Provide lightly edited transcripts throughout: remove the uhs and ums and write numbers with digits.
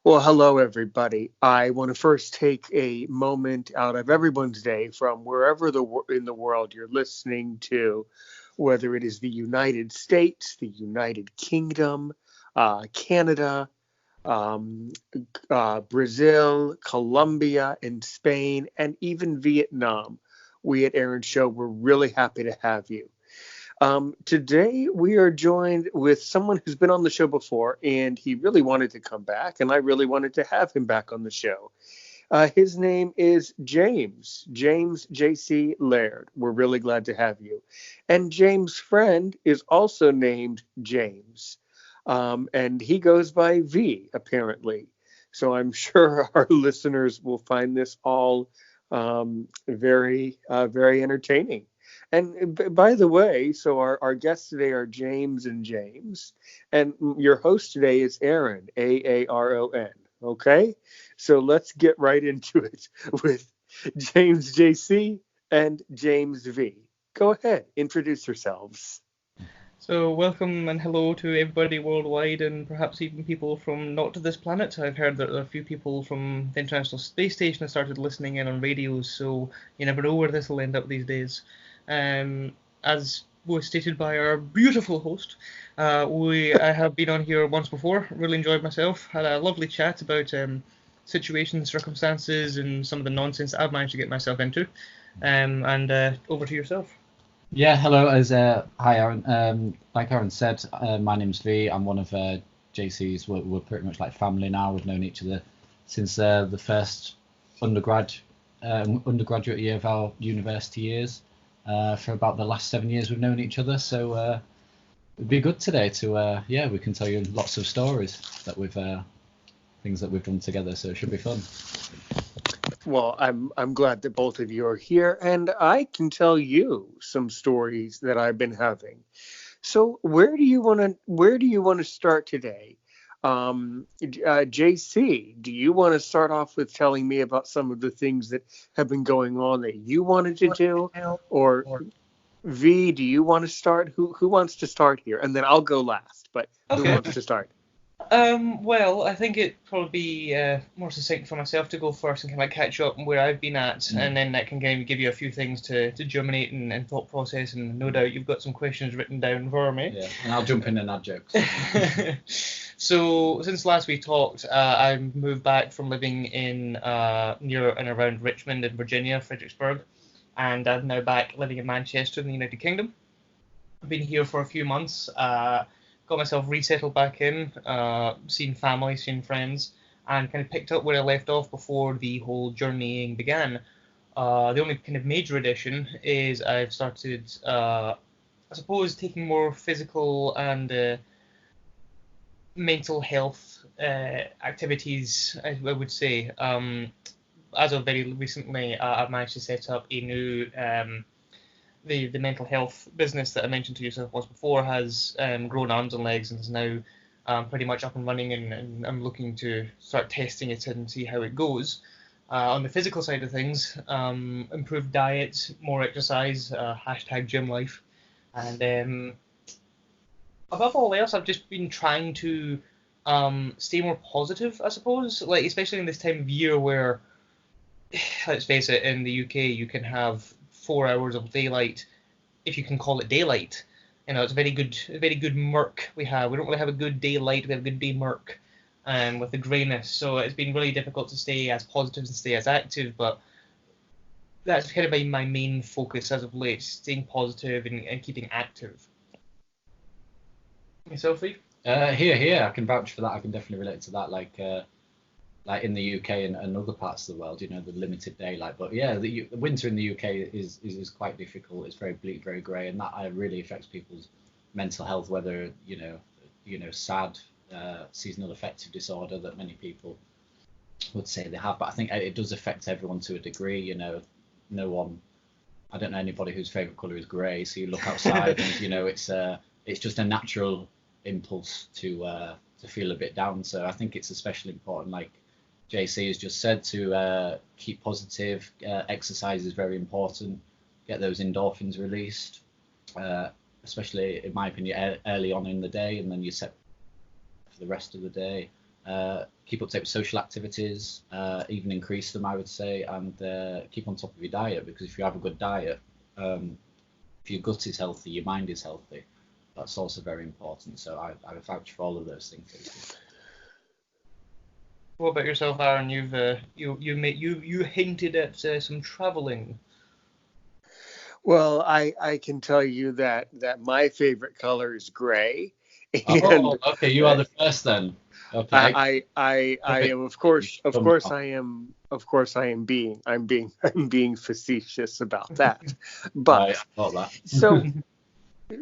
Well, hello, everybody. I want to first take a moment out of everyone's day from wherever in the world you're listening to, whether it is the United States, the United Kingdom, Canada, um, Brazil, Colombia, and Spain, and even Vietnam. We at Aaron Show, we're really happy to have you. Today, we are joined with someone who's been on the show before, and he really wanted to come back, and I really wanted to have him back on the show. His name is James J.C. Laird. We're really glad to have you. And James' friend is also named James, and he goes by V, apparently. So I'm sure our listeners will find this all very entertaining. And by the way, so our guests today are James and James, and your host today is Aaron, Aaron. Okay, so let's get right into it with James JC and James V. Go ahead, introduce yourselves. So, welcome and hello to everybody worldwide, and perhaps even people from not to this planet. I've heard that there are a few people from the International Space Station have started listening in on radios, so you never know where this will end up these days. As was stated by our beautiful host, I have been on here once before. Really enjoyed myself. Had a lovely chat about situations, circumstances, and some of the nonsense I've managed to get myself into. And over to yourself. Yeah, hello. Hi, Aaron. Like Aaron said, my name's V. I'm one of JC's. We're pretty much like family now. We've known each other since the first undergraduate year of our university years. For about the last 7 years, we've known each other. So it'd be good today to we can tell you lots of stories that we've things that we've done together. So it should be fun. Well, I'm glad that both of you are here, and I can tell you some stories that I've been having. So where do you want to start today? JC, do you want to start off with telling me about some of the things that have been going on that you wanted to do, or V, do you want to start? Who wants to start here? And then I'll go last, but who Okay. wants to start? Well, I think it'd probably be more succinct for myself to go first and kind of catch up on where I've been at, and then that can kind of give you a few things to germinate and thought process, and no doubt you've got some questions written down for me. Yeah, and I'll jump in and add jokes. So, since last we talked, I moved back from living in near and around Richmond in Virginia, Fredericksburg, and I'm now back living in Manchester in the United Kingdom. I've been here for a few months. Got myself resettled back in, seen family, seen friends, and kind of picked up where I left off before the whole journeying began. The only kind of major addition is I've started, I suppose, taking more physical and mental health activities, I would say. As of very recently, I've managed to set up a new the mental health business that I mentioned to yourself once before has grown arms and legs and is now pretty much up and running, and I'm looking to start testing it and see how it goes. On the physical side of things, improved diet, more exercise, hashtag gym life, and above all else, I've just been trying to stay more positive, I suppose, like especially in this time of year where, let's face it, in the UK you can have 4 hours of daylight, if you can call it daylight. You know, it's a very good murk we have. We don't really have a good daylight, we have a good day murk, with the greyness. So it's been really difficult to stay as positive and stay as active, but that's kind of been my main focus as of late, staying positive and keeping active. Yourself, Eve? Here, I can vouch for that. I can definitely relate to that. Like in the UK and other parts of the world, the limited daylight. But yeah, the winter in the UK is quite difficult. It's very bleak, very grey, and that really affects people's mental health. Whether sad, seasonal affective disorder that many people would say they have, but I think it does affect everyone to a degree. No one. I don't know anybody whose favourite colour is grey. So you look outside, and it's just a natural impulse to feel a bit down. So I think it's especially important, like JC has just said, to keep positive. Exercise is very important. Get those endorphins released, especially in my opinion early on in the day, and then you set for the rest of the day. keep up to date with social activities, even increase them, I would say, and keep on top of your diet, because if you have a good diet, if your gut is healthy, your mind is healthy. That's also very important. So I would vouch for all of those things. What about yourself, Aaron? You hinted at some traveling. Well, I can tell you that my favorite color is gray, Oh, and okay, you are the first then. Okay. I am of course I'm being facetious about that, but Right, I thought that.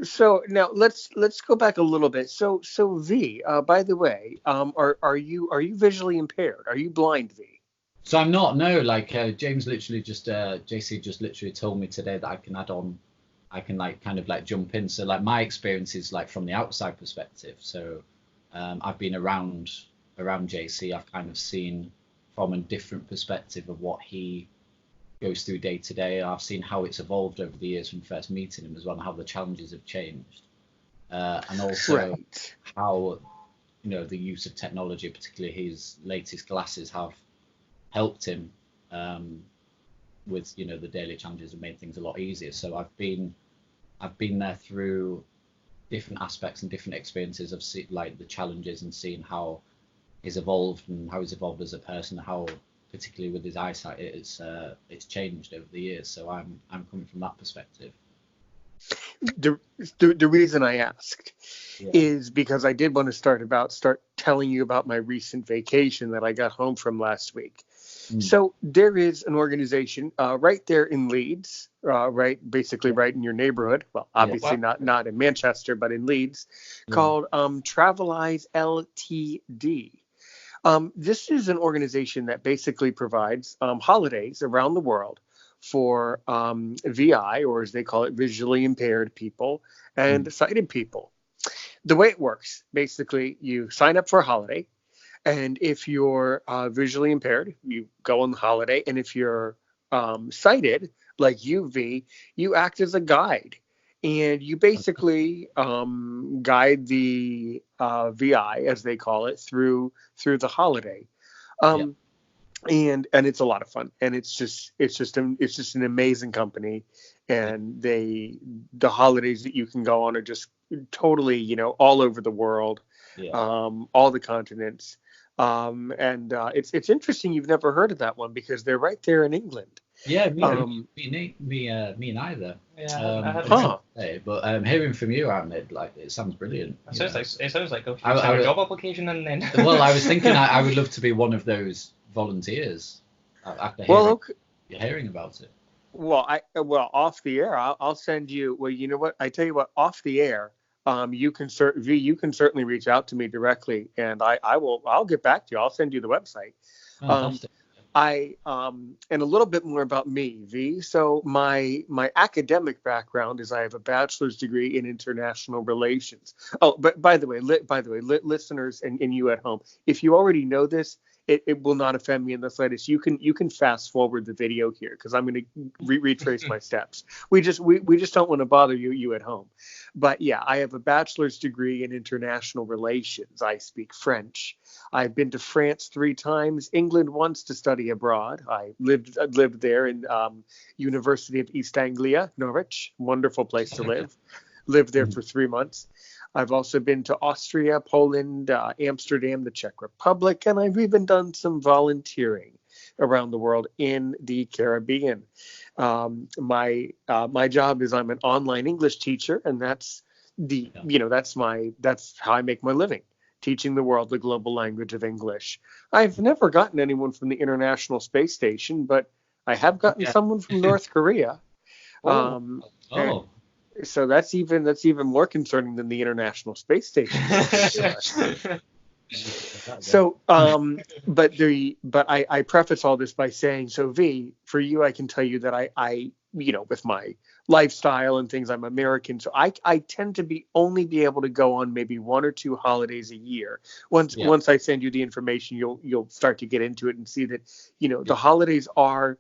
so now let's go back a little bit. So V, by the way, are you visually impaired? Are you blind, V? So I'm not, no, like James literally just JC just literally told me today that I can like kind of like jump in. So like my experience is like from the outside perspective. So I've been around JC. I've kind of seen from a different perspective of what he goes through day to day. I've seen how it's evolved over the years from first meeting him as well, and how the challenges have changed, and also Right. how the use of technology, particularly his latest glasses, have helped him with the daily challenges and made things a lot easier. So I've been there through different aspects and different experiences of like the challenges, and seeing how he's evolved and how he's evolved as a person, how particularly with his eyesight it's changed over the years. So I'm coming from that perspective. The reason I asked Yeah. is because I did want to start telling you about my recent vacation that I got home from last week. So there is an organization right there in Leeds, basically right in your neighborhood. Well, obviously not in Manchester, but in Leeds, called Travelize Ltd. This is an organization that basically provides holidays around the world for VI, or as they call it, visually impaired people and sighted people. The way it works, basically, you sign up for a holiday, and if you're visually impaired, you go on the holiday, and if you're sighted, like you, V, you act as a guide. And you basically guide the VI, as they call it, through the holiday. And it's a lot of fun, and it's just an amazing company, and the holidays that you can go on are just totally all over the world, all the continents, and it's interesting you've never heard of that one, because they're right there in England. Me neither. But hearing from you, Ahmed, like it sounds brilliant. It sounds like a job application, and then. Well, I was thinking I would love to be one of those volunteers after hearing about it. Well, off the air, I'll send you. Well, you know what? I tell you what, off the air, you can certainly reach out to me directly, and I'll get back to you. I'll send you the website. And a little bit more about me, V. So my academic background is I have a bachelor's degree in international relations. Oh, but by the way, listeners and you at home, if you already know this, it will not offend me in the slightest. You can fast forward the video here, because I'm going to retrace my steps. We just don't want to bother you at home. But yeah, I have a bachelor's degree in international relations. I speak French. I've been to France 3 times, England once to study abroad. I lived there in University of East Anglia, Norwich. Wonderful place to live. Lived there for 3 months. I've also been to Austria, Poland, Amsterdam, the Czech Republic, and I've even done some volunteering around the world in the Caribbean. My job is I'm an online English teacher, and that's how I make my living, teaching the world the global language of English. I've never gotten anyone from the International Space Station, but I have gotten someone from North Korea. So that's even more concerning than the International Space Station. So, but I preface all this by saying, so V, for you, I can tell you that I with my lifestyle and things, I'm American, so I tend to only be able to go on maybe 1 or 2 holidays a year. Once I send you the information, you'll start to get into it and see that the holidays are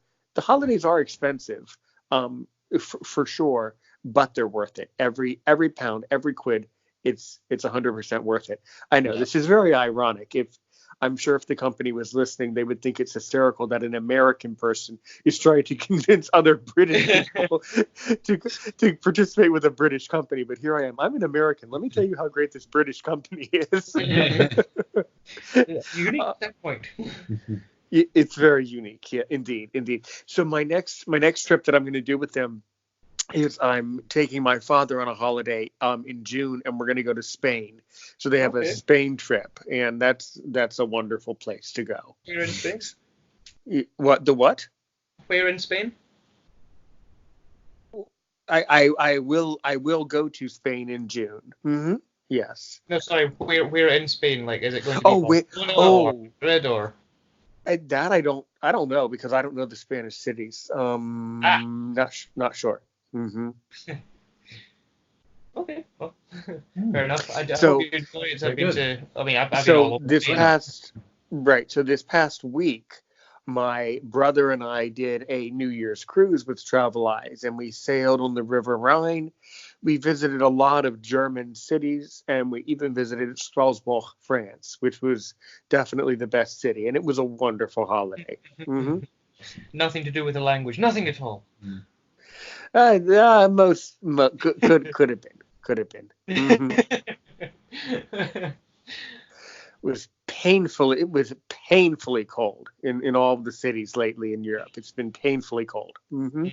expensive, for sure. But they're worth it. Every pound, every quid, it's 100% worth it. I know this is very ironic. If I'm sure if the company was listening, they would think it's hysterical that an American person is trying to convince other British people to participate with a British company. But here I am. I'm an American. Let me tell you how great this British company is. Unique at that point. It's very unique. Yeah, indeed. So my next trip that I'm going to do with them is I'm taking my father on a holiday in June, and we're going to go to Spain. So they have a Spain trip, and that's a wonderful place to go. Where in Spain? What? The what? Where in Spain? I will go to Spain in June. Mm-hmm. Yes. No, sorry. Where in Spain? Like, is it going to be or Madrid or? That I don't know, because I don't know the Spanish cities. Not sure. Mm-hmm. Okay, well, fair enough. I hope you enjoy it. I've been all over this past week, my brother and I did a New Year's cruise with Traveleyes, and we sailed on the River Rhine. We visited a lot of German cities, and we even visited Strasbourg, France, which was definitely the best city, and it was a wonderful holiday. Mm-hmm. Nothing to do with the language, nothing at all. Could have been. Mm-hmm. It was painfully cold in all of the cities lately in Europe. It's been painfully cold. Mm-hmm.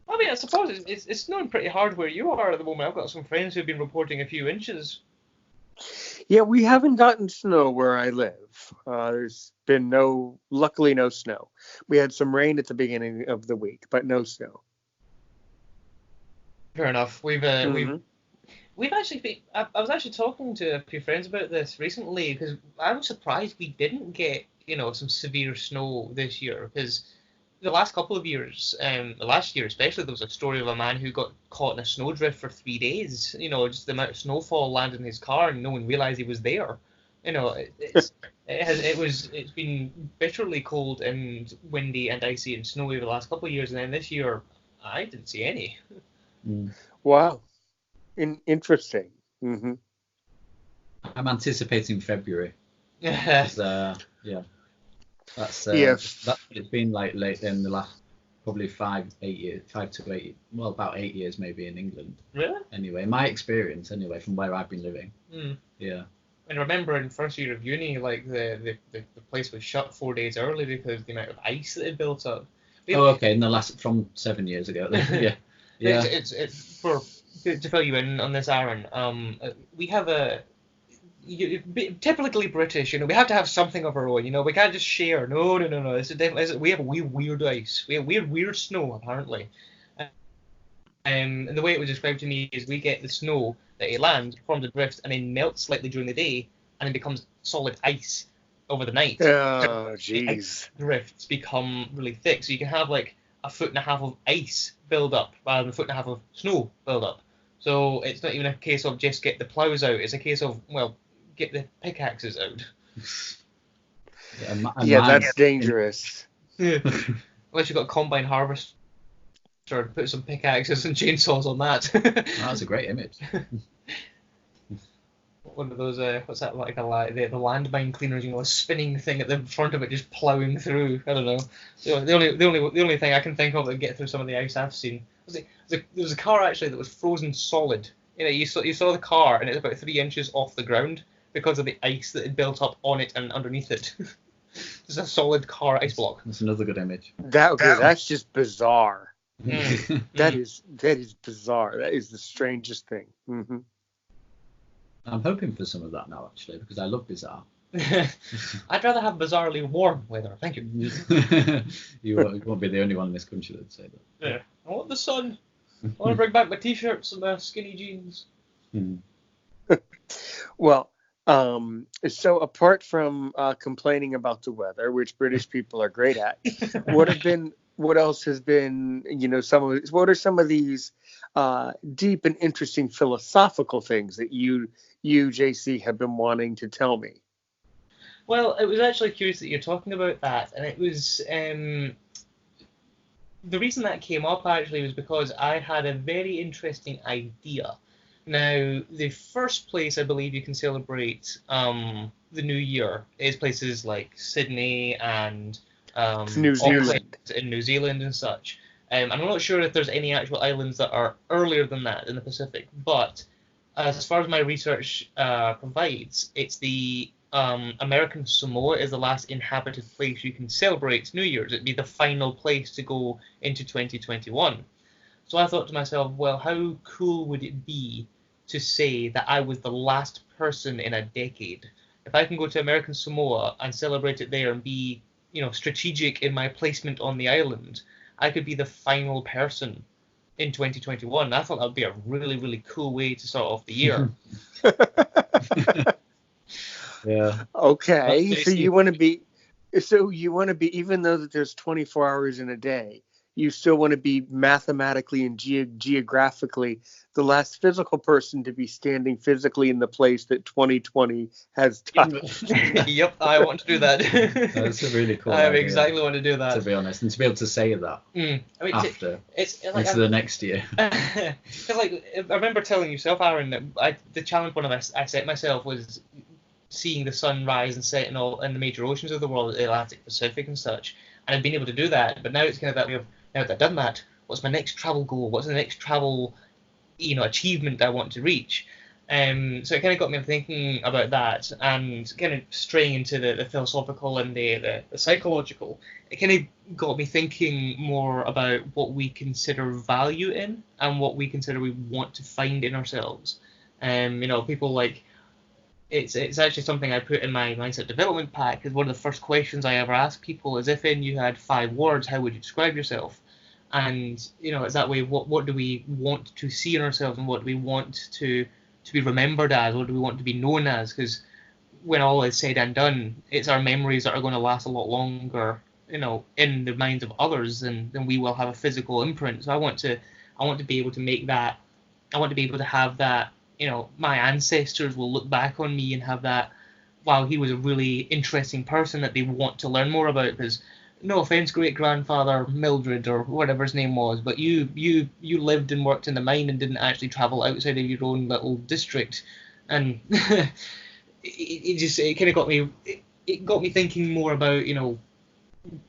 I mean, I suppose it's snowing pretty hard where you are at the moment. I've got some friends who've been reporting a few inches. Yeah, we haven't gotten snow where I live. There's been luckily no snow. We had some rain at the beginning of the week, but no snow. Fair enough. We've actually been, I was actually talking to a few friends about this recently, because I was surprised we didn't get some severe snow this year, because the last couple of years, last year especially, there was a story of a man who got caught in a snowdrift for 3 days. Just the amount of snowfall landed in his car and no one realized he was there. It's been bitterly cold and windy and icy and snowy over the last couple of years, and then this year I didn't see any. Wow. Interesting. Mm-hmm. I'm anticipating February. Yeah. That's what it's been like late in the last probably 5 to 8 years, about 8 years maybe in England. Really? Anyway, my experience anyway from where I've been living. Yeah. And remember in first year of uni, like the place was shut 4 days early because the amount of ice that had built up. Okay, in the last from 7 years ago. Yeah. Yeah. It's to fill you in on this, Aaron. We have typically British, we have to have something of our own. We can't just share. No. We have weird ice. We have weird snow apparently. And the way it was described to me is we get the snow that it lands, forms a drift, and then melts slightly during the day, and then becomes solid ice over the night. Oh, jeez. Drifts become really thick, so you can have like 1.5 feet of ice build up rather than 1.5 feet of snow build up. So it's not even a case of just get the plows out. It's a case of, get the pickaxes out. That's dangerous. Unless you've got a combine harvester, put some pickaxes and chainsaws on that. That's a great image. One of those, what's that, like the landmine cleaners, a spinning thing at the front of it just ploughing through. I don't know. So the only thing I can think of that would get through some of the ice I've seen there was a car actually that was frozen solid. You saw the car and it's about 3 inches off the ground because of the ice that had built up on it and underneath it. Just a solid car ice block. That's another good image. That's just bizarre. Mm. That is bizarre. That is the strangest thing. Mm-hmm. I'm hoping for some of that now, actually, because I love bizarre. I'd rather have bizarrely warm weather. Thank you. You won't be the only one in this country that'd say that. Yeah. I want the sun. I want to bring back my t-shirts and my skinny jeans. Well, so apart from complaining about the weather, which British people are great at, what else has been, what are some of these deep and interesting philosophical things that you, JC, have been wanting to tell me? Well, it was actually curious that you're talking about that, and it was the reason that came up actually was because I had a very interesting idea Now, the first place I believe you can celebrate the New Year is places like Sydney and New Auckland Zealand. in New Zealand and such. I'm not sure if there's any actual islands that are earlier than that in the Pacific, but as far as my research provides, it's the American Samoa is the last inhabited place you can celebrate New Year's. It'd be the final place to go into 2021. So I thought to myself, well, how cool would it be to say that I was the last person in a decade? If I can go to American Samoa and celebrate it there and be, strategic in my placement on the island, I could be the final person in 2021. I thought that would be a really, really cool way to start off the year. Yeah. Okay, so you want to be, even though that there's 24 hours in a day, you still want to be mathematically and geographically the last physical person to be standing physically in the place that 2020 has touched. Yep, I want to do that. That's a really cool I idea, exactly want to do that. to be honest, and to be able to say that I mean, after it's like into the next year. Because like I remember telling yourself, Aaron, that the challenge one of I set myself was seeing the sun rise and set in the major oceans of the world, the Atlantic, Pacific, and such. And I've been able to do that, but now it's kind of that way of, now that I've done that, what's my next travel goal? What's the next travel, achievement I want to reach? So it kind of got me thinking about that, and kind of straying into the philosophical and the psychological. It kind of got me thinking more about what we consider value in and what we consider we want to find in ourselves. People like, it's actually something I put in my mindset development pack. Is one of the first questions I ever ask people is, if you had 5 words, how would you describe yourself? And it's that way. What do we want to see in ourselves, and what do we want to be remembered as? What do we want to be known as? Because when all is said and done, it's our memories that are going to last a lot longer, in the minds of others than we will have a physical imprint. So I want to be able to make that. I want to be able to have that. My ancestors will look back on me and have that, wow, he was a really interesting person that they want to learn more about. Because, no offense, great grandfather Mildred or whatever his name was, but you lived and worked in the mine and didn't actually travel outside of your own little district, and it kind of got me. It got me thinking more about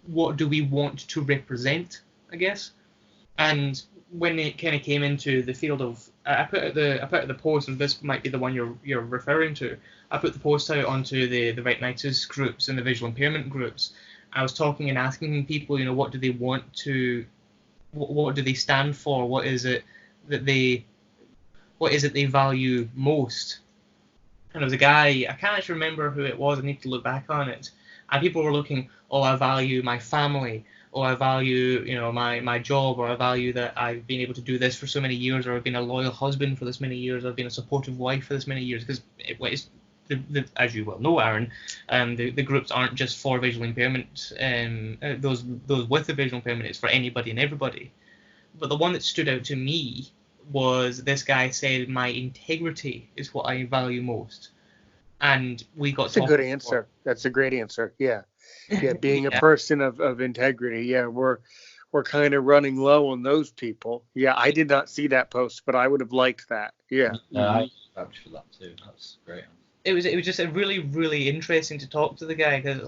what do we want to represent, I guess. And when it kind of came into the field of, I put out the post, and this might be the one you're referring to. I put the post out onto the retinitis groups and the visual impairment groups. I was talking and asking people, what do they want to, what do they stand for? What is it that they value most? And there was a guy, I can't actually remember who it was. I need to look back on it. And people were looking, oh, I value my family, or I value, my job, or I value that I've been able to do this for so many years, or I've been a loyal husband for this many years, or I've been a supportive wife for this many years. Because as you well know, Aaron, the groups aren't just for visual impairment. Those with the visual impairment, it's for anybody and everybody. But the one that stood out to me was, this guy said, my integrity is what I value most. And we got. That's a good answer. That's a great answer. Yeah. Being a person of integrity. Yeah, we're kind of running low on those people. Yeah, I did not see that post, but I would have liked that. Yeah. I vouch for that too. That's great. It was just a really, really interesting to talk to the guy, because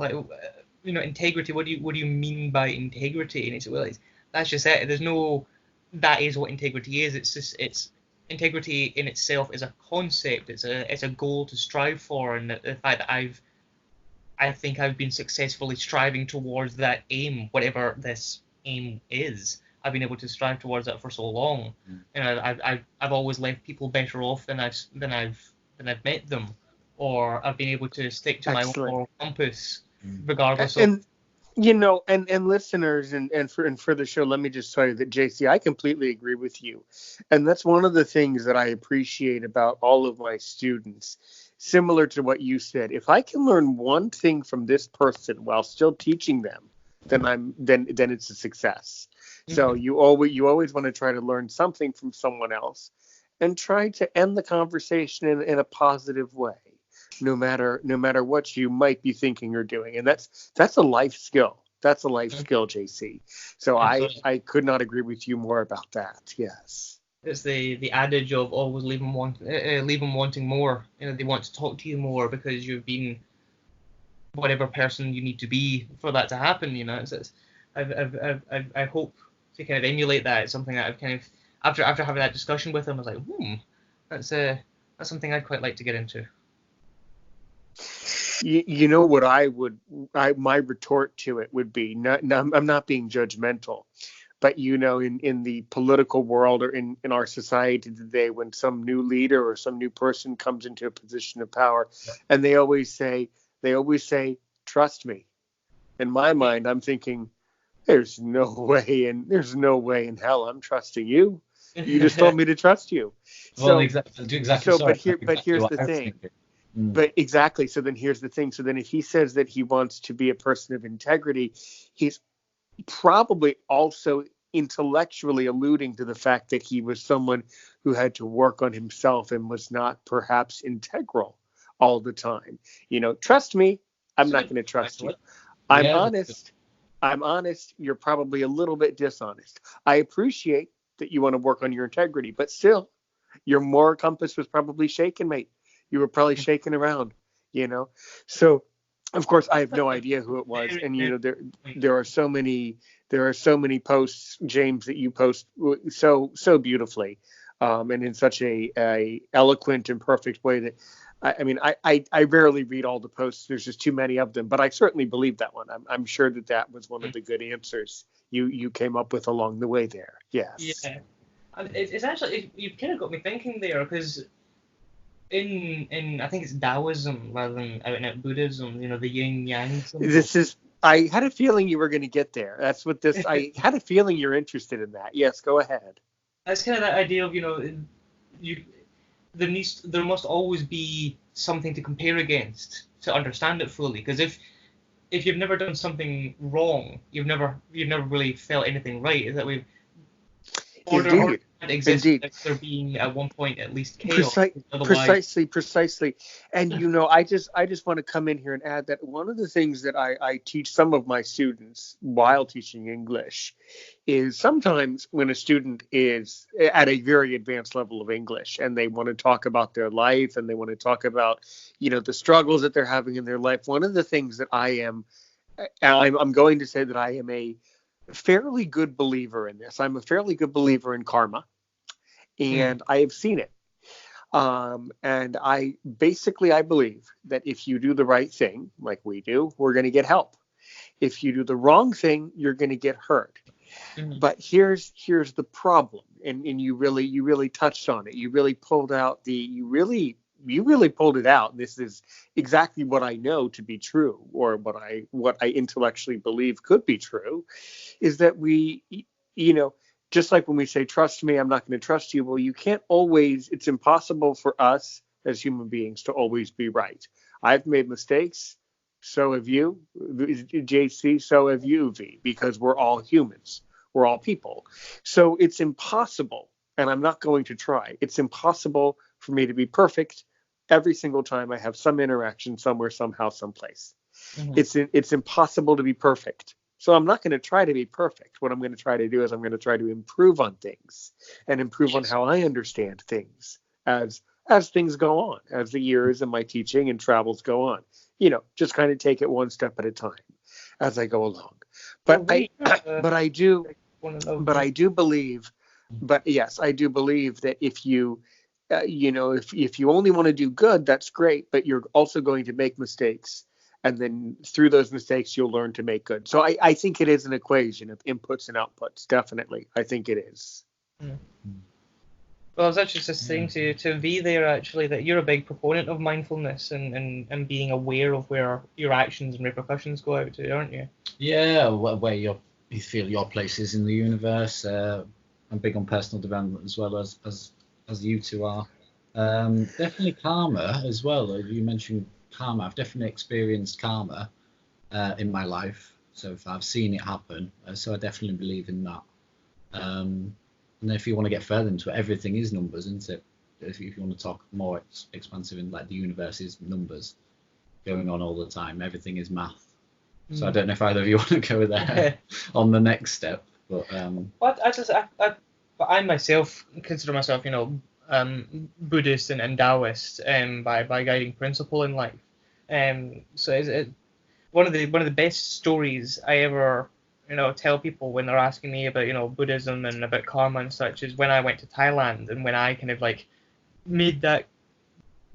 integrity. What do you mean by integrity? And it's, well, that's just it. There's no, that is what integrity is. It's just, integrity in itself is a concept. It's a goal to strive for, and the fact that I think I've been successfully striving towards that aim, whatever this aim is. I've been able to strive towards that for so long. I've always left people better off than I've met them, or I've been able to stick to my own moral compass, regardless of. And listeners and for the show, let me just tell you that, JC, I completely agree with you. And that's one of the things that I appreciate about all of my students. Similar to what you said, if I can learn one thing from this person while still teaching them, then it's a success. Mm-hmm. So you always want to try to learn something from someone else, and try to end the conversation in a positive way, no matter what you might be thinking or doing. And that's a life skill. That's a life skill, JC. So I could not agree with you more about that. Yes. It's the adage of always leave them wanting more. They want to talk to you more because you've been whatever person you need to be for that to happen. I hope to kind of emulate that. It's something that I've kind of after having that discussion with him, I was like, that's something I'd quite like to get into. You know what my retort to it would be, I'm not being judgmental, but in the political world or in our society today, when some new leader or some new person comes into a position of power, and they always say, trust me. In my mind, I'm thinking, there's no way in hell I'm trusting you. You just told me to trust you. Well, exactly. So, but here's the thing. But exactly. So then here's the thing. So then if he says that he wants to be a person of integrity, he's probably also intellectually alluding to the fact that he was someone who had to work on himself and was not perhaps integral all the time. Trust me, I'm not going to trust you. I'm honest. You're probably a little bit dishonest. I appreciate that you want to work on your integrity, but still, your moral compass was probably shaken, mate. You were probably shaking around, So, of course, I have no idea who it was, and there are so many posts, James, that you post so beautifully, and in such a eloquent and perfect way that I rarely read all the posts. There's just too many of them, but I certainly believe that one. I'm sure that was one of the good answers you came up with along the way there. Yes. Yeah, it's actually you've kind of got me thinking there, because in I think it's Taoism rather than out and out Buddhism, the yin yang. I had a feeling you were going to get there. That's what this. I had a feeling you're interested in that. Yes, go ahead. That's kind of that idea of there must always be something to compare against to understand it fully. Because if you've never done something wrong, you've never really felt anything right. Is that we've order exists without there being at one point at least chaos. Precisely. And I just want to come in here and add that one of the things that I teach some of my students while teaching English is sometimes when a student is at a very advanced level of English and they want to talk about their life and they want to talk about the struggles that they're having in their life, one of the things that I'm going to say that I am a fairly good believer in this. I'm a fairly good believer in karma, and I have seen it. And I believe that if you do the right thing, like we do, we're going to get help. If you do the wrong thing, you're going to get hurt. Mm-hmm. But here's the problem, and you really touched on it. You really pulled it out. This is exactly what I know to be true, or what I intellectually believe could be true, is that we, just like when we say, trust me, I'm not going to trust you. Well, you can't always, it's impossible for us as human beings to always be right. I've made mistakes. So have you, JC, so have you, V, because we're all humans. We're all people. So it's impossible, and I'm not going to try. It's impossible for me to be perfect every single time I have some interaction somewhere, somehow, someplace. Mm-hmm. It's impossible to be perfect. So I'm not going to try to be perfect. What I'm going to try to do is I'm going to try to improve on things and improve on how I understand things as things go on, as the years of my teaching and travels go on. Just kind of take it one step at a time as I go along. But I do believe that if you if you only want to do good, that's great, but you're also going to make mistakes. And then through those mistakes, you'll learn to make good. So I think it is an equation of inputs and outputs. Definitely. I think it is. Mm. Well, I was actually just saying to V there, actually, that you're a big proponent of mindfulness and being aware of where your actions and repercussions go out to, aren't you? Yeah, where you feel your place is in the universe. I'm big on personal development as well as you two are. Definitely karma as well. You mentioned karma. I've definitely experienced karma in my life so far. I've seen it happen, so I definitely believe in that. And if you want to get further into it, everything is numbers, isn't it? If you want to talk more expansive, in like the universe is numbers going on all the time. Everything is math. So I don't know if either of you want to go there on the next step. But I but I myself consider myself, Buddhist and Taoist, by guiding principle in life. So it's one of the best stories I ever, tell people when they're asking me about, Buddhism and about karma and such, is when I went to Thailand and when I kind of like made that,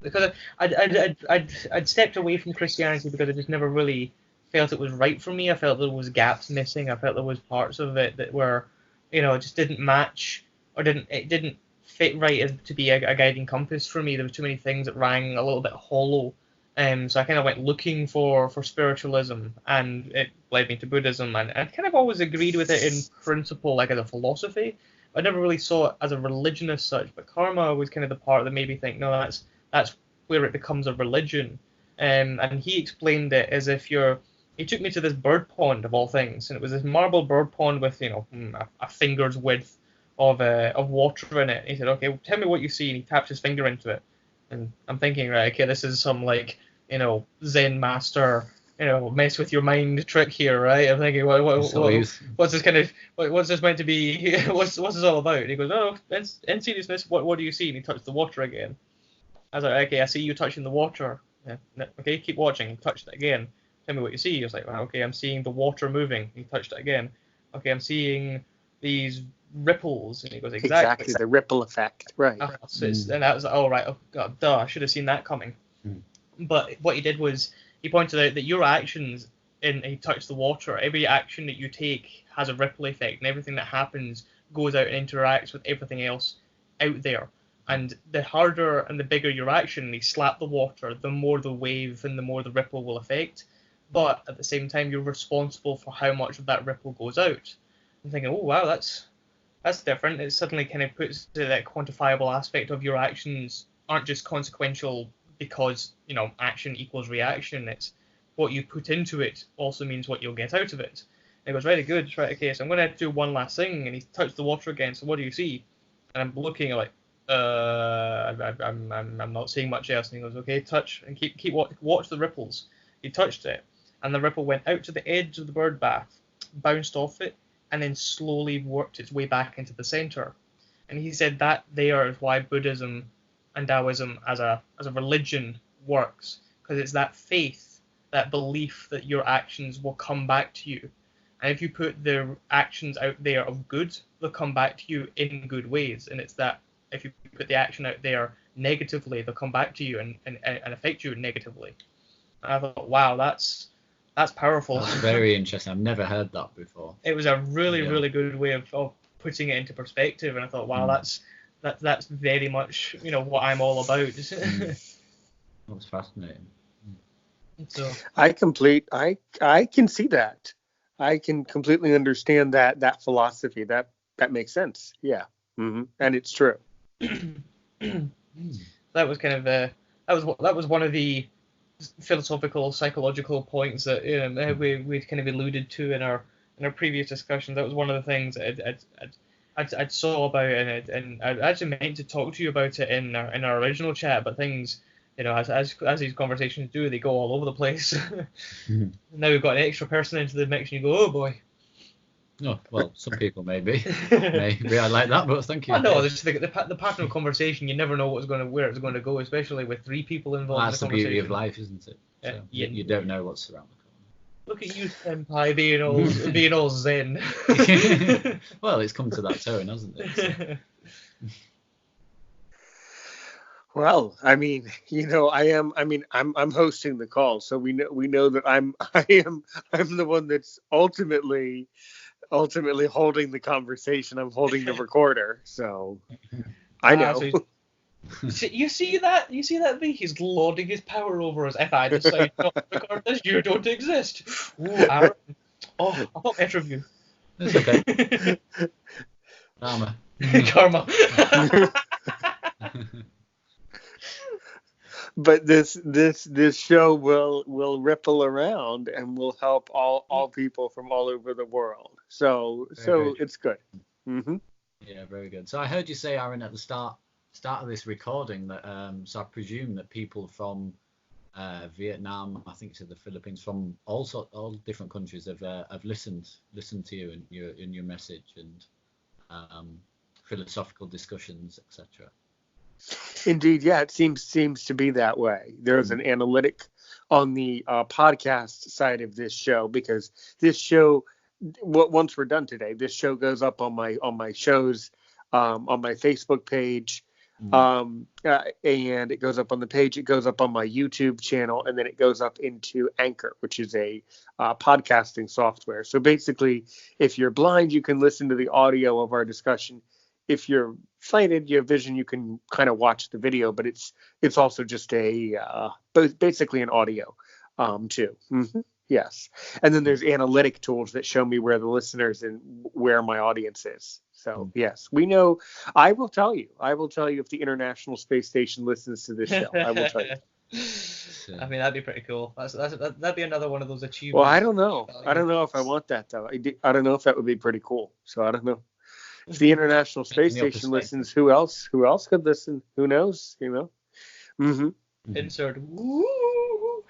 because I'd stepped away from Christianity because I just never really felt it was right for me. I felt there was gaps missing. I felt there was parts of it that were, just didn't match, or it didn't fit right as to be a guiding compass for me. There were too many things that rang a little bit hollow. So I kind of went looking for spiritualism, and it led me to Buddhism, and I kind of always agreed with it in principle, like as a philosophy. I never really saw it as a religion as such, but karma was kind of the part that made me think, no, that's where it becomes a religion. And he explained it as if he took me to this bird pond of all things, and it was this marble bird pond with, a finger's width of water in it. He said, okay, well, tell me what you see, and he tapped his finger into it. And I'm thinking, right, okay, this is some like, Zen master, mess with your mind trick here, right? I'm thinking, what's this kind of, what's this meant to be? What's this all about? And he goes, oh, in seriousness, what do you see? And he touched the water again. I was like, okay, I see you touching the water. Yeah, okay, keep watching. He touched it again. Tell me what you see. He was like, well, okay, I'm seeing the water moving. He touched it again. Okay, I'm seeing these ripples. And he goes, exactly the ripple effect, right? And that was like, oh right, oh god, duh, I should have seen that coming. But what he did was he pointed out that your actions he touched the water. Every action that you take has a ripple effect, and everything that happens goes out and interacts with everything else out there. And the harder and the bigger your action, he slapped the water, the more the wave and the more the ripple will affect. But at the same time, you're responsible for how much of that ripple goes out. I'm thinking, oh wow, that's different. It suddenly kind of puts that quantifiable aspect of your actions aren't just consequential because, action equals reaction. It's what you put into it also means what you'll get out of it. And it goes, very good, right, okay, so I'm going to do one last thing. And he touched the water again, so what do you see? And I'm looking like, I'm not seeing much else. And he goes, okay, touch and keep watch the ripples. He touched it, and the ripple went out to the edge of the bird bath, bounced off it, and then slowly worked its way back into the center. And he said that there is why Buddhism and Taoism as a religion works, because it's that faith, that belief that your actions will come back to you. And if you put the actions out there of good, they'll come back to you in good ways. And it's that if you put the action out there negatively, they'll come back to you and affect you negatively. And I thought, wow, that's powerful. That's very interesting. I've never heard that before. It was a really good way of putting it into perspective, and I thought, wow, that's very much what I'm all about. That's fascinating. So I can see that. I can completely understand that philosophy. That makes sense. Yeah. Mm-hmm. And it's true. That was kind of that was one of the philosophical, psychological points that we'd kind of alluded to in our previous discussions. That was one of the things I'd saw about, and I actually meant to talk to you about it in our original chat. But things, as these conversations do, they go all over the place. Now we've got an extra person into the mix, and you go, oh boy. Oh, well, some people maybe I like that, but thank you. I know, the pattern of conversation, you never know where it's going to go, especially with three people involved. That's in the the beauty of life, isn't it? So you don't know what's around the corner. Look at you, Senpai, being all zen. Well, it's come to that tone, hasn't it? So. Well, I mean, I'm hosting the call, so we know that I'm the one that's ultimately holding the conversation. I'm holding the recorder, so I know. You see that, V? He's lording his power over us. If I decide not to record this, you don't exist. Ooh, Aaron. Oh, I thought better of you. It's okay. Karma. Karma. But this show will ripple around and will help all people from all over the world. So it's good. Mm-hmm. Yeah, very good. So I heard you say, Aaron, at the start of this recording that so I presume that people from Vietnam, I think to the Philippines, from all different countries have listened to you and your message, and philosophical discussions, etc. Indeed, yeah, it seems to be that way. There's an analytic on the podcast side of this show, because this show, once we're done today, this show goes up on my shows, on my Facebook page, and it goes up on the page. It goes up on my YouTube channel, and then it goes up into Anchor, which is a podcasting software. So basically, if you're blind, you can listen to the audio of our discussion. If you're sighted, you have vision, you can kind of watch the video, but it's also just basically an audio too. Yes. And then there's analytic tools that show me where the listeners and where my audience is. So yes, we know. I will tell you if the International Space Station listens to this show. I will tell you. I mean, that'd be pretty cool. That'd be another one of those achievements. Well, I don't know if I want that though. I don't know if that would be pretty cool. So I don't know. If the International Space Station listens, who else could listen? Who knows? Insert woo.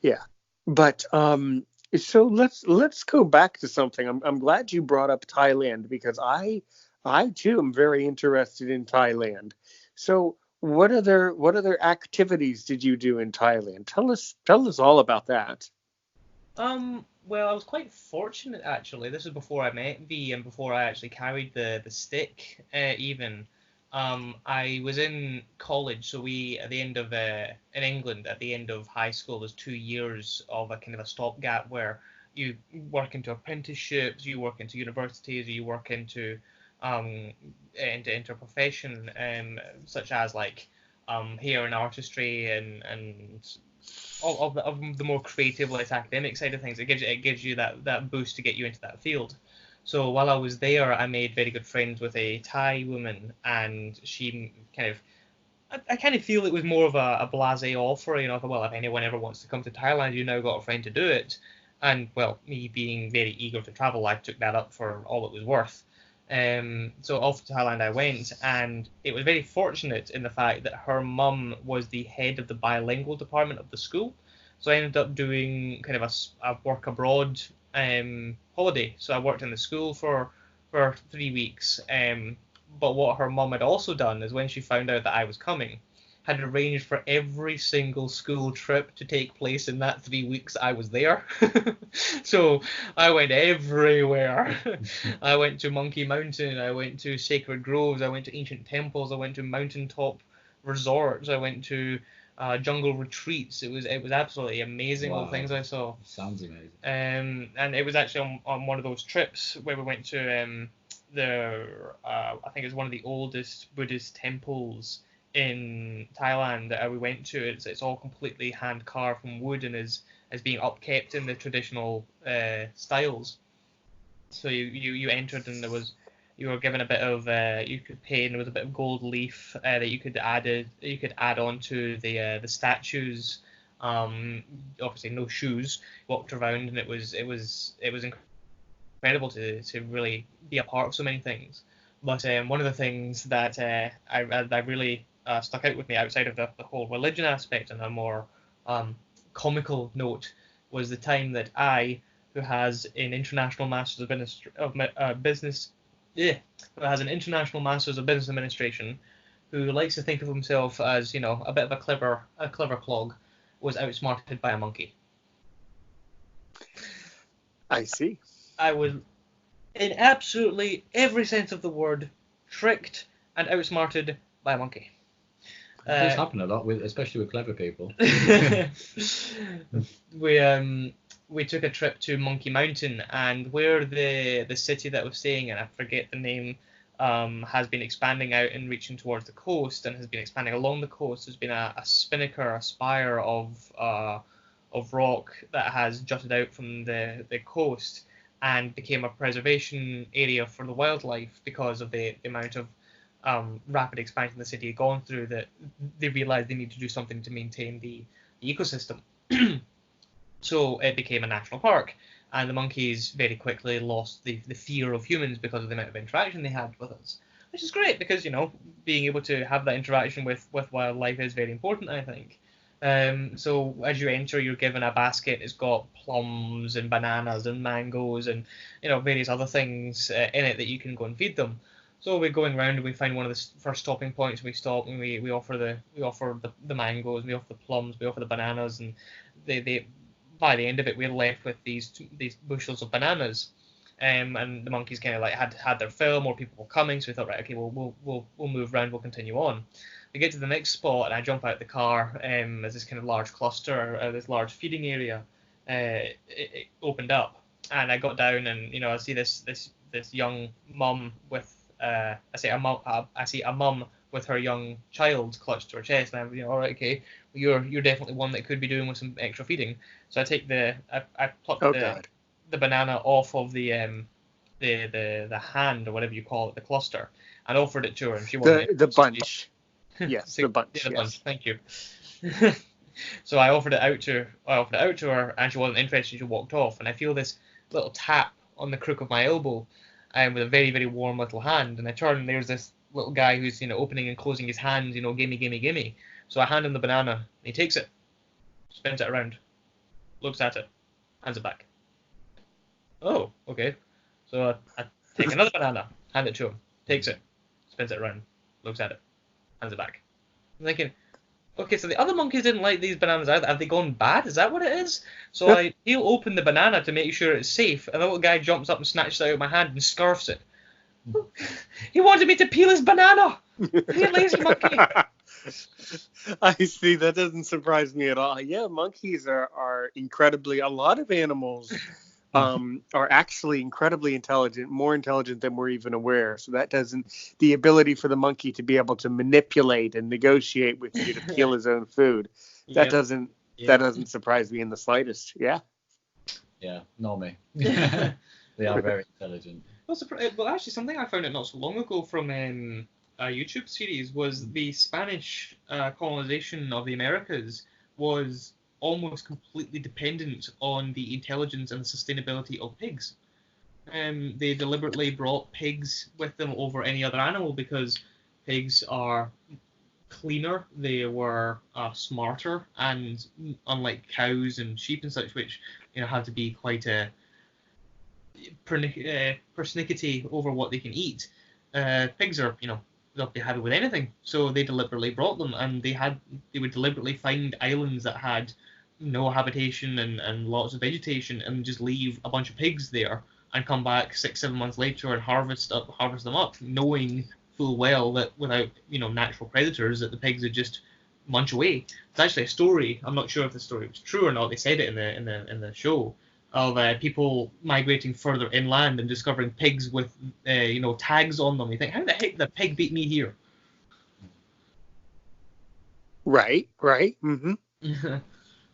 Yeah, but so let's go back to something. I'm glad you brought up Thailand, because I too am very interested in Thailand. So what other activities did you do in Thailand? Tell us all about that. Well, I was quite fortunate, actually. This is before I met V and before I actually carried the stick, even. I was in college, so at the end of in England, at the end of high school, there's 2 years of a kind of a stopgap where you work into apprenticeships, you work into universities, you work into a profession, such as like hair and artistry and of the more creative, less academic side of things. It gives you that boost to get you into that field. So while I was there, I made very good friends with a Thai woman, and she I kind of feel it was more of a blasé offer, I thought, well, if anyone ever wants to come to Thailand, you now got a friend to do it. And well, me being very eager to travel, I took that up for all it was worth. So off to Thailand I went, and it was very fortunate in the fact that her mum was the head of the bilingual department of the school. So I ended up doing kind of a work abroad holiday. So I worked in the school for 3 weeks. But what her mum had also done is, when she found out that I was coming, had arranged for every single school trip to take place in that 3 weeks I was there. So I went everywhere. I went to Monkey Mountain, I went to Sacred Groves, I went to ancient temples, I went to mountaintop resorts, I went to jungle retreats. It was absolutely amazing. Wow. All the things I saw. Sounds amazing. And it was actually on one of those trips where we went to I think it's one of the oldest Buddhist temples in Thailand that we went to. It's all completely hand carved from wood and is being upkept in the traditional styles. So you entered, and you were given a bit of you could pay, and there was a bit of gold leaf that you could add on to the statues. Obviously no shoes. Walked around, and it was incredible to really be a part of so many things. But one of the things that I really stuck out with me, outside of the whole religion aspect and a more comical note, was the time that I, who has an international master's of business administration, who likes to think of himself as a bit of a clever clog, was outsmarted by a monkey. I see. I was, in absolutely every sense of the word, tricked and outsmarted by a monkey. This happen a lot, especially with clever people. We took a trip to Monkey Mountain, and where the city that I was staying in, I forget the name, has been expanding out and reaching towards the coast, and has been expanding along the coast. There's been a spinnaker, a spire of rock that has jutted out from the coast, and became a preservation area for the wildlife because of the amount of rapid expansion the city had gone through, that they realized they need to do something to maintain the ecosystem. So it became a national park, and the monkeys very quickly lost the fear of humans because of the amount of interaction they had with us, which is great, because being able to have that interaction with wildlife is very important, I think. So as you enter, you're given a basket. It's got plums and bananas and mangoes and various other things in it that you can go and feed them. So we're going around and we find one of the first stopping points. We stop and we offer the mangoes, we offer the plums, we offer the bananas, and they by the end of it we're left with these bushels of bananas. And the monkeys kind of like had their fill. More people were coming, so we thought, right, okay, we'll move around, we'll continue on. We get to the next spot, and I jump out the car as this kind of large cluster, this large feeding area, it opened up, and I got down, and I see this young mum with I see a mum with her young child clutched to her chest, and I'm all right, okay, well, you're definitely one that could be doing with some extra feeding. So I take I pluck the banana off of the hand or whatever you call it, the cluster, and offered it to her, and she wanted the bunch. Yes, the bunch. The yes. bunch. Thank you. So I offered it out to her, and she wasn't interested. She walked off, and I feel this little tap on the crook of my elbow, with a very, very warm little hand. And I turn, and there's this little guy who's opening and closing his hands. Gimme, gimme, gimme. So I hand him the banana. And he takes it, spins it around, looks at it, hands it back. Oh, okay. So I take another banana, hand it to him, takes it, spins it around, looks at it, hands it back. I'm thinking, okay, so the other monkeys didn't like these bananas either. Have they gone bad? Is that what it is? So he'll open the banana to make sure it's safe, and the little guy jumps up and snatches it out of my hand and scarfs it. He wanted me to peel his banana! You lazy monkey! I see. That doesn't surprise me at all. Yeah, monkeys are incredibly, a lot of animals are actually incredibly intelligent, more intelligent than we're even aware. So that the ability for the monkey to be able to manipulate and negotiate with you to peel his own food, that doesn't surprise me in the slightest. Yeah. Yeah, nor me. They are very intelligent. Well, actually, something I found out not so long ago from a YouTube series was the Spanish colonization of the Americas was almost completely dependent on the intelligence and the sustainability of pigs. They deliberately brought pigs with them over any other animal because pigs are cleaner, they were smarter, and unlike cows and sheep and such, which have to be quite a persnickety over what they can eat, pigs are they'll be happy with anything. So they deliberately brought them, and they would deliberately find islands that had no habitation and lots of vegetation, and just leave a bunch of pigs there and come back 6-7 months later and harvest them up, knowing full well that without natural predators that the pigs would just munch away. It's actually a story. I'm not sure if the story was true or not. They said it in the show of people migrating further inland and discovering pigs with tags on them. You think, how the heck did the pig beat me here? Right. Mm-hmm.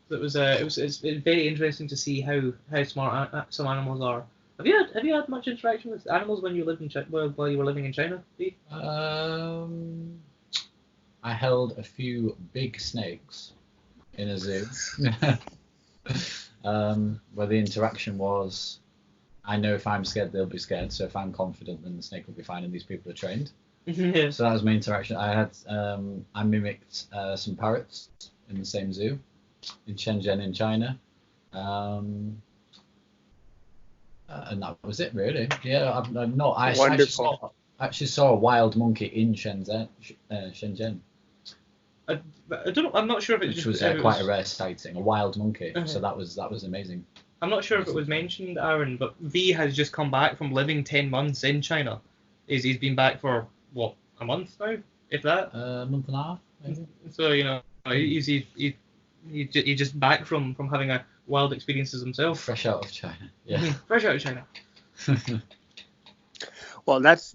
It's very interesting to see how smart some animals are. Have you had much interaction with animals when you lived in while you were living in China, Steve? I held a few big snakes in a zoo. Where the interaction was, I know if I'm scared, they'll be scared. So if I'm confident, then the snake will be fine, and these people are trained. Yeah. So that was my interaction. I mimicked some parrots in the same zoo in Shenzhen in China, and that was it really. Yeah, I'm not. I actually saw a wild monkey in Shenzhen. I don't know. I'm not sure if it which was quite a rare sighting, a wild monkey. So that was amazing. I'm not sure if it was mentioned, Aaron, but V has just come back from living 10 months in China. He's been back for what, a month now, if that. A month and a half, maybe. So he's just back from having a wild experiences himself. Fresh out of China. Yeah. Fresh out of China. Well, that's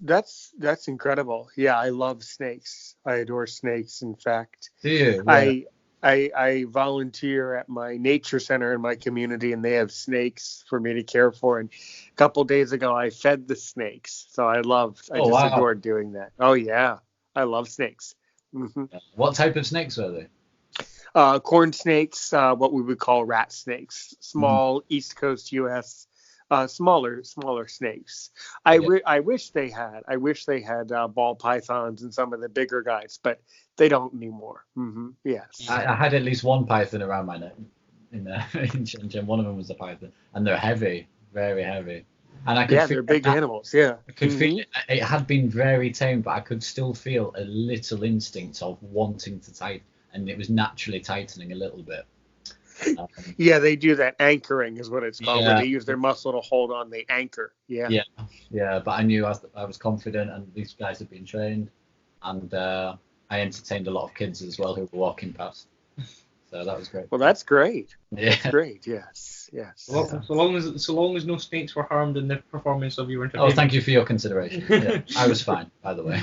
incredible. Yeah, I love snakes. I adore snakes. In fact, do you? Yeah. I volunteer at my nature center in my community, and they have snakes for me to care for. And a couple days ago, I fed the snakes, so I adored doing that. Oh yeah, I love snakes. Mm-hmm. What type of snakes were they? Corn snakes, what we would call rat snakes, small East Coast U.S. smaller snakes. Yeah. I wish they had. I wish they had ball pythons and some of the bigger guys, but they don't anymore. Yes. I had at least one python around my neck in in Shenzhen. One of them was a python, and they're heavy, very heavy. And I could Yeah, feel they're big animals. Yeah. I could feel it. It had been very tame, but I could still feel a little instinct of wanting to tighten, and it was naturally tightening a little bit. Yeah, they do that anchoring is what it's called, where Yeah. they use their muscle to hold on the anchor. Yeah. Yeah, but I knew I was confident, and these guys had been trained, and I entertained a lot of kids as well who were walking past. So that was great. Well, that's great. Yeah. That's great. Yes. Yes. So long as no snakes were harmed in the performance of your interview. Oh, thank you for your consideration. Yeah, I was fine, by the way.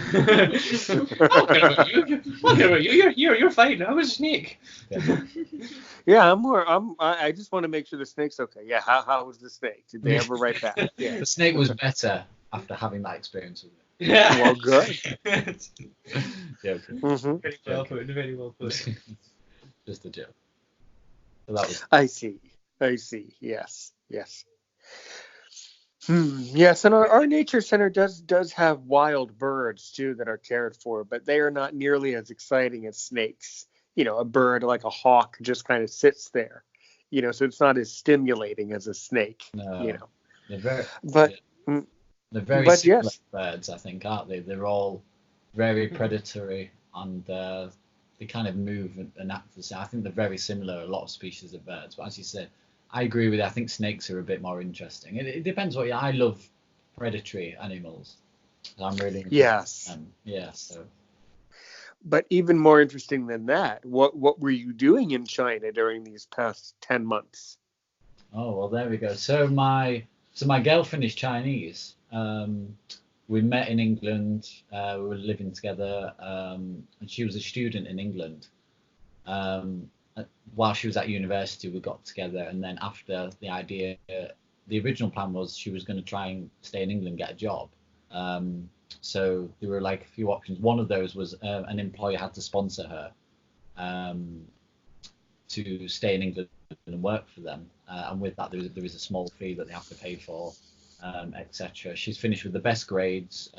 You're fine. I was a snake. Yeah. Yeah, I just want to make sure the snake's okay. Yeah. How was the snake? Did they ever write back? Yeah. The snake was better after having that experience with it. Yeah. Well, good. Joking. Very well put. Very well put. Just a joke. So that was. I see. Yes. Yes. Yes, and our nature center does have wild birds too that are cared for, but they are not nearly as exciting as snakes. A bird like a hawk just kind of sits there. So it's not as stimulating as a snake. No. They're very. But They're very but similar yes. birds, I think, aren't they? They're all very predatory, and they kind of move and act the same. I think they're very similar, a lot of species of birds. But as you said, I agree with you. I think snakes are a bit more interesting. It depends what I love predatory animals. I'm really Yes. yeah. So But even more interesting than that, what were you doing in China during these past 10 months? well, there we go. So my girlfriend is Chinese. We met in England. We were living together, and she was a student in England. While she was at university, we got together, and then after the original plan was she was going to try and stay in England, get a job. So there were like a few options. One of those was an employer had to sponsor her to stay in England and work for them, and with that there is a small fee that they have to pay for, etc. She's finished with the best grades,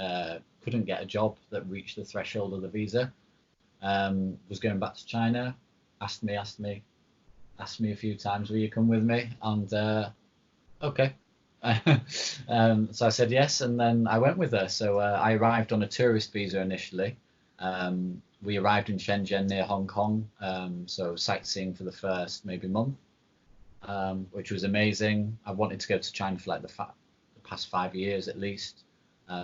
couldn't get a job that reached the threshold of the visa, was going back to China, asked me a few times, will you come with me? And okay. So I said yes, and then I went with her. So I arrived on a tourist visa initially. We arrived in Shenzhen near Hong Kong, so sightseeing for the first maybe month, which was amazing. I wanted to go to China for like the past 5 years at least,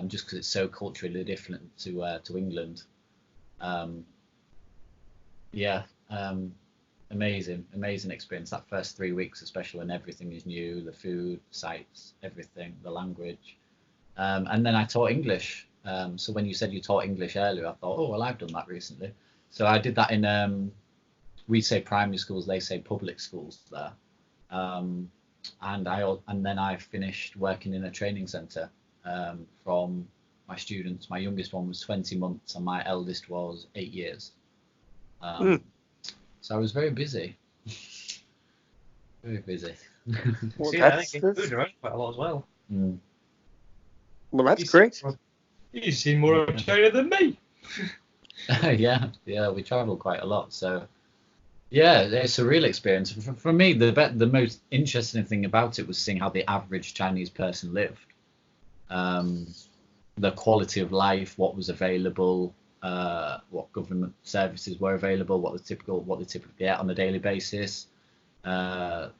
just because it's so culturally different to England. Amazing experience. That first 3 weeks, especially when everything is new, the food, sights, everything, the language. And then I taught English. So when you said you taught English earlier, I thought, oh, well, I've done that recently. So I did that in, we say primary schools, they say public schools there. And then I finished working in a training centre from my students. My youngest one was 20 months and my eldest was 8 years. So I was very busy. Very busy. Well, See, I think you moved around quite a lot as well. Well, that's great. You've seen more of China than me. Yeah, we travel quite a lot. So yeah, it's a real experience. For me, the most interesting thing about it was seeing how the average Chinese person lived. The quality of life, what was available, what government services were available, what they typically get on a daily basis, the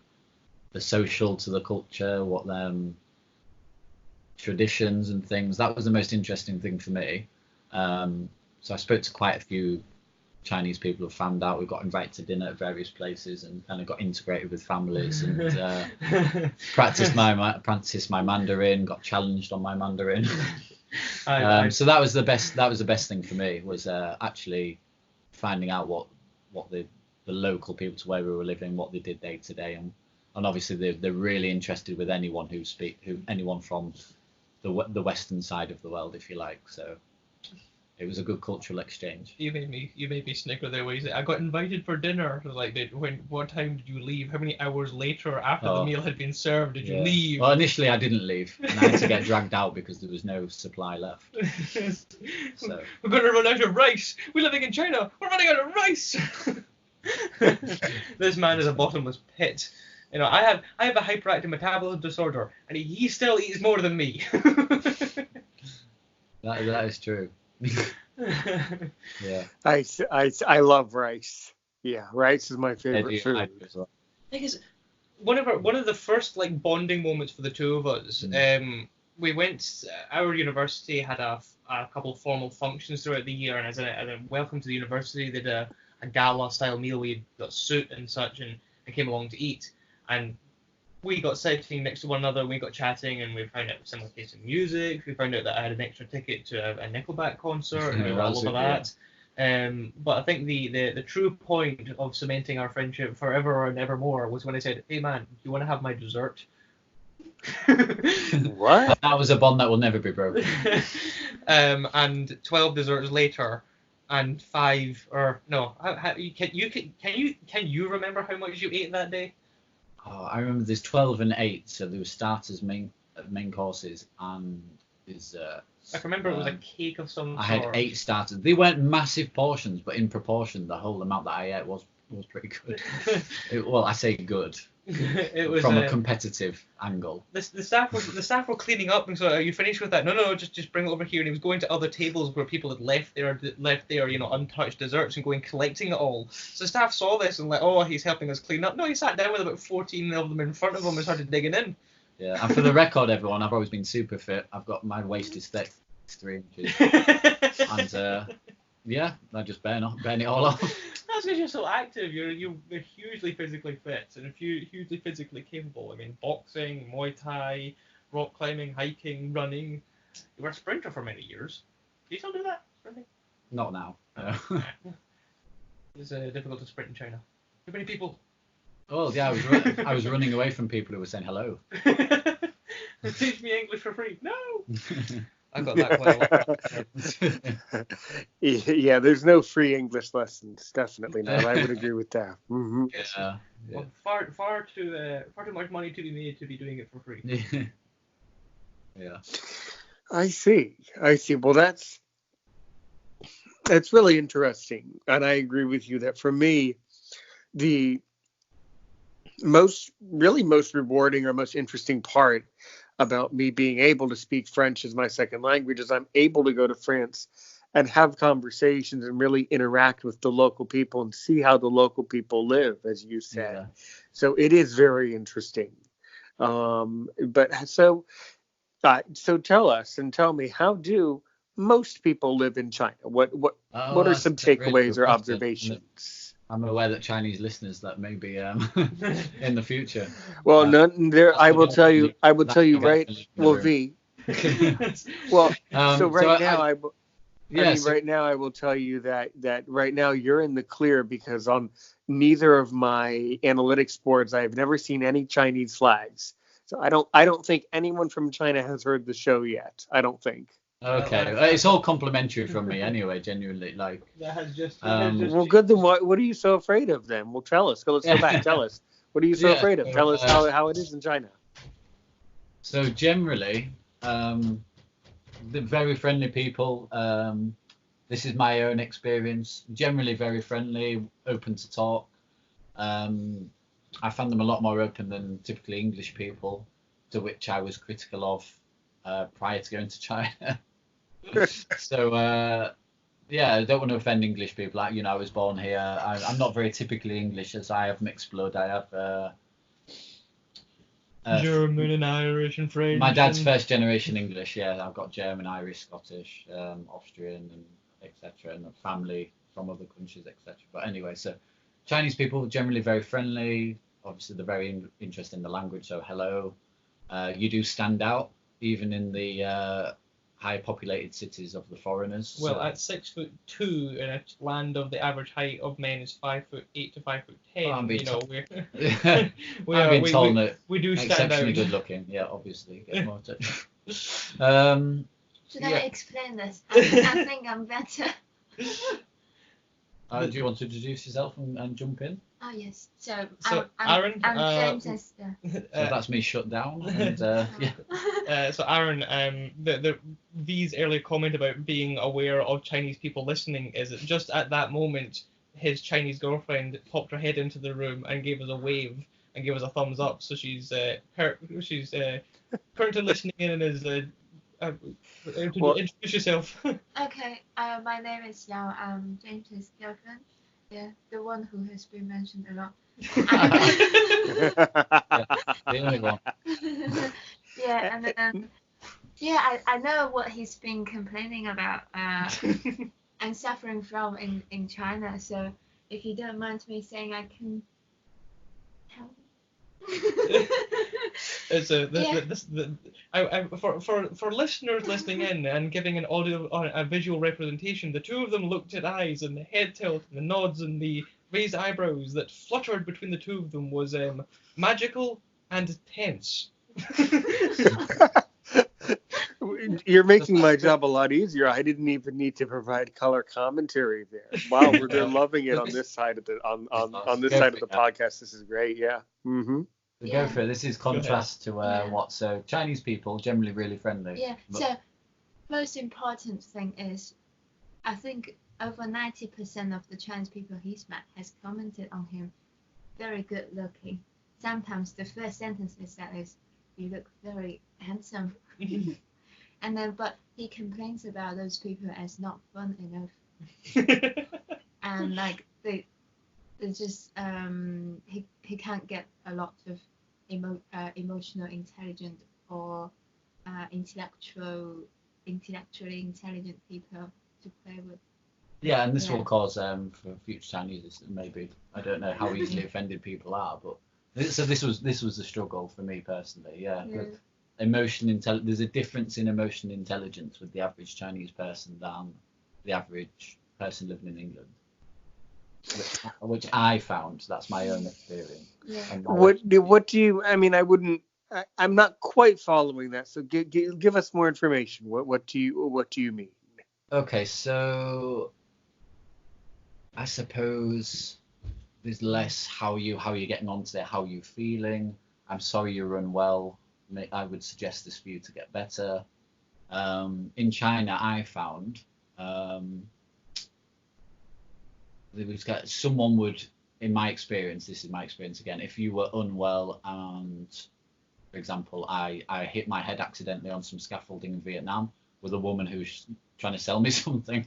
social to the culture, what traditions and things. That was the most interesting thing for me. So I spoke to quite a few Chinese people who found out. We got invited to dinner at various places and kind of got integrated with families and practiced my Mandarin, got challenged on my Mandarin. So that was the best thing for me, was actually finding out what the local people to where we were living, what they did day to day, and obviously they're really interested with anyone anyone from the western side of the world, if you like. So it was a good cultural exchange. You made me snicker there. Where you say, I got invited for dinner. Like, what time did you leave? How many hours later after the meal had been served did you leave? Well, initially I didn't leave, and I had to get dragged out because there was no supply left. So we're gonna run out of rice. We're living in China. We're running out of rice. This man is a bottomless pit. You know, I have a hyperactive metabolism disorder, and he still eats more than me. that is true. Yeah. I love rice. Yeah, rice is my favorite food. I do as well. I guess one of the first like bonding moments for the two of us. We went. Our university had a couple of formal functions throughout the year, and as a welcome to the university, they did a gala style meal. We got a suit and such, and came along to eat. And we got sitting next to one another, we got chatting, and we found out similar taste in music. We found out that I had an extra ticket to a Nickelback concert, and we were all over that. But I think the true point of cementing our friendship forever and evermore was when I said, "Hey man, do you want to have my dessert?" What? That was a bond that will never be broken. And 12 desserts later, and 5 or no, can you remember how much you ate that day? Oh, I remember there's 12 and 8, so there was starters, main courses, and dessert. I remember it was a cake of some sort. I had 8 starters. They weren't massive portions, but in proportion, the whole amount that I ate was pretty good. Well, I say good. It was from a competitive angle. The staff were cleaning up, and so, are you finished with that? No, just bring it over here. And he was going to other tables where people had left their untouched desserts and going collecting it all. So the staff saw this and like, oh, he's helping us clean up. No, he sat down with about 14 of them in front of him and started digging in. Yeah, and for the record, everyone, I've always been super fit. I've got my waist is 33 inches, and yeah, I just burn it all off. That's because you're so active. You're hugely physically fit and hugely physically capable. I mean, boxing, Muay Thai, rock climbing, hiking, running. You were a sprinter for many years. Do you still do that? Sprinting? Not now. It's difficult to sprint in China. Too many people. Oh yeah, I was running away from people who were saying hello. Teach me English for free. No. I got that quite a lot. Yeah, there's no free English lessons. Definitely not. I would agree with that. Mm-hmm. Yeah. Well, far too much money to be made to be doing it for free. Yeah. I see. Well, that's really interesting, and I agree with you that for me, the most rewarding or most interesting part about me being able to speak French as my second language is I'm able to go to France and have conversations and really interact with the local people and see how the local people live, as you said. Yeah. So it is very interesting. But so tell us and tell me, how do most people live in China? What are some takeaways or observations? I'm aware that Chinese listeners that may be in the future. Well, none there. I will tell you right. Well, V. Well, so right now right now I will tell you that right now you're in the clear because on neither of my analytics boards I have never seen any Chinese flags. So I don't think anyone from China has heard the show yet. I don't think. Okay, it's all complimentary from me anyway. Genuinely, like. Well, good. Then what are you so afraid of then? Well, tell us. Let's go back. Tell us. What are you so afraid of? Tell us how it is in China. So generally, the very friendly people. This is my own experience. Generally, very friendly, open to talk. I found them a lot more open than typically English people, to which I was critical of prior to going to China. So I don't want to offend English people. I was born here. I'm not very typically English, as I have mixed blood. I have German and Irish and French. My dad's first generation English. Yeah, I've got German, Irish, Scottish, Austrian, and etc. And a family from other countries, etc. But anyway, so Chinese people generally very friendly. Obviously, they're very interested in the language. So hello. You do stand out, even in the high populated cities of the foreigners. Well, at 6'2" in a land of the average height of men is 5'8" to 5'10", I've been told that we do stand exceptionally out. good looking. Yeah, obviously. Get more Should Yeah. I explain this? I think I'm better. Do you want to introduce yourself and jump in? Oh yes. So Aaron, I'm James's. So that's me shut down. And yeah. So Aaron, V's earlier comment about being aware of Chinese people listening is that just at that moment, his Chinese girlfriend popped her head into the room and gave us a wave and gave us a thumbs up. So she's currently listening in and is introduce yourself. Okay. My name is Yao. I'm James's girlfriend. Yeah, the one who has been mentioned a lot. The only one. Yeah, and then I know what he's been complaining about and suffering from in China. So if you don't mind me saying, I can help. It's for listeners listening in and giving an audio or a visual representation, the two of them looked at eyes, and the head tilt and the nods and the raised eyebrows that fluttered between the two of them was magical and tense. You're making my job a lot easier. I didn't even need to provide color commentary there. Wow, they're loving it on this side of the on this side of the podcast. This is great. Yeah. Mm-hmm. We go for it. This is contrast to what. So Chinese people generally really friendly. Yeah. So most important thing is, I think over 90% of the Chinese people he's met has commented on him very good looking. Sometimes the first sentence is that is, you look very handsome. And then, but he complains about those people as not fun enough. And like they just he can't get a lot of emotional intelligent or intellectually intelligent people to play with. Yeah, and this will cause for future Chinese maybe, I don't know how easily offended people are, but so this was a struggle for me personally. Yeah. There's a difference in emotional intelligence with the average Chinese person than the average person living in England, which I found. That's my own experience. Yeah. What do you? I mean, I'm not quite following that. So give us more information. What do you mean? Okay, so I suppose there's less how you're getting on today, how you feeling. I'm sorry you're unwell. I would suggest this for you to get better. In China, I found someone would, in my experience, this is my experience again, if you were unwell and, for example, I hit my head accidentally on some scaffolding in Vietnam with a woman who was trying to sell me something,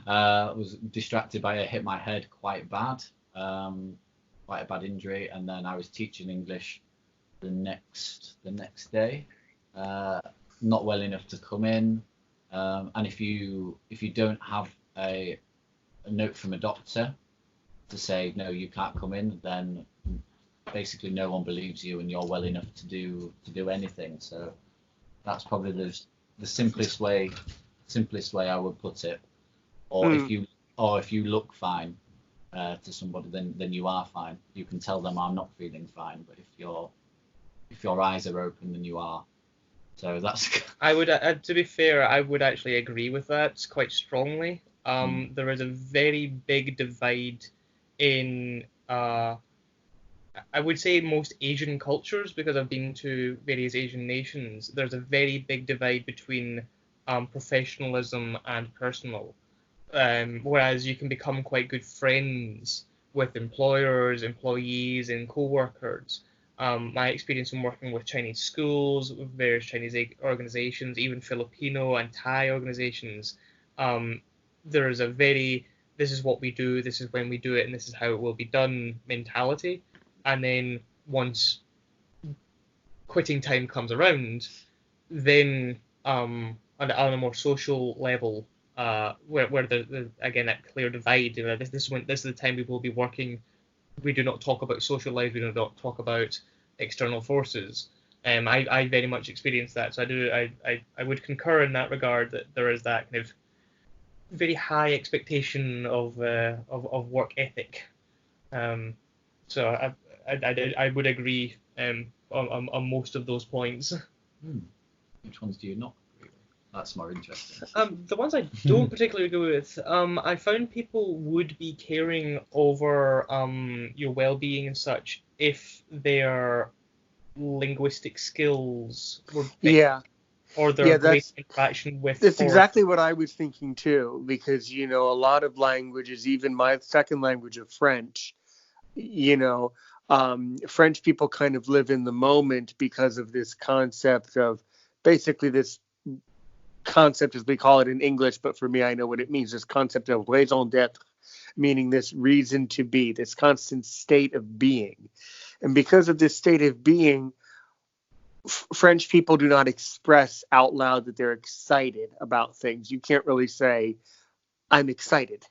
was distracted by it, hit my head quite bad, quite a bad injury, and then I was teaching English the next day, not well enough to come in, and if you don't have a note from a doctor to say no, you can't come in, then basically no one believes you and you're well enough to do anything. So that's probably the simplest way I would put it. Or if you look fine to somebody, then you are fine. You can tell them I'm not feeling fine, but if your eyes are open, then you are. So that's. I would, to be fair, I would actually agree with that quite strongly. There is a very big divide in, I would say, most Asian cultures, because I've been to various Asian nations. There's a very big divide between professionalism and personal. Whereas you can become quite good friends with employers, employees, and co-workers. My experience in working with Chinese schools, with various Chinese organizations, even Filipino and Thai organizations, there is a very, this is what we do, this is when we do it, and this is how it will be done mentality. And then once quitting time comes around, then on a more social level, where the again that clear divide, this is the time we will be working. We do not talk about social life. We do not talk about external forces. I very much experienced that, so I would concur in that regard, that there is that kind of very high expectation of work ethic. So I would agree on most of those points. Which ones do you not agree with? That's more interesting. The ones I don't particularly agree with, I found people would be caring over your well-being and such if their linguistic skills were big, Yeah. or their great interaction with That's foreign. exactly what I was thinking too, because a lot of languages, even my second language of French, French people kind of live in the moment because of this concept of basically this concept as we call it in English, but for me, I know what it means. This concept of raison d'être, meaning this reason to be, this constant state of being. And because of this state of being, French people do not express out loud that they're excited about things. You can't really say, I'm excited.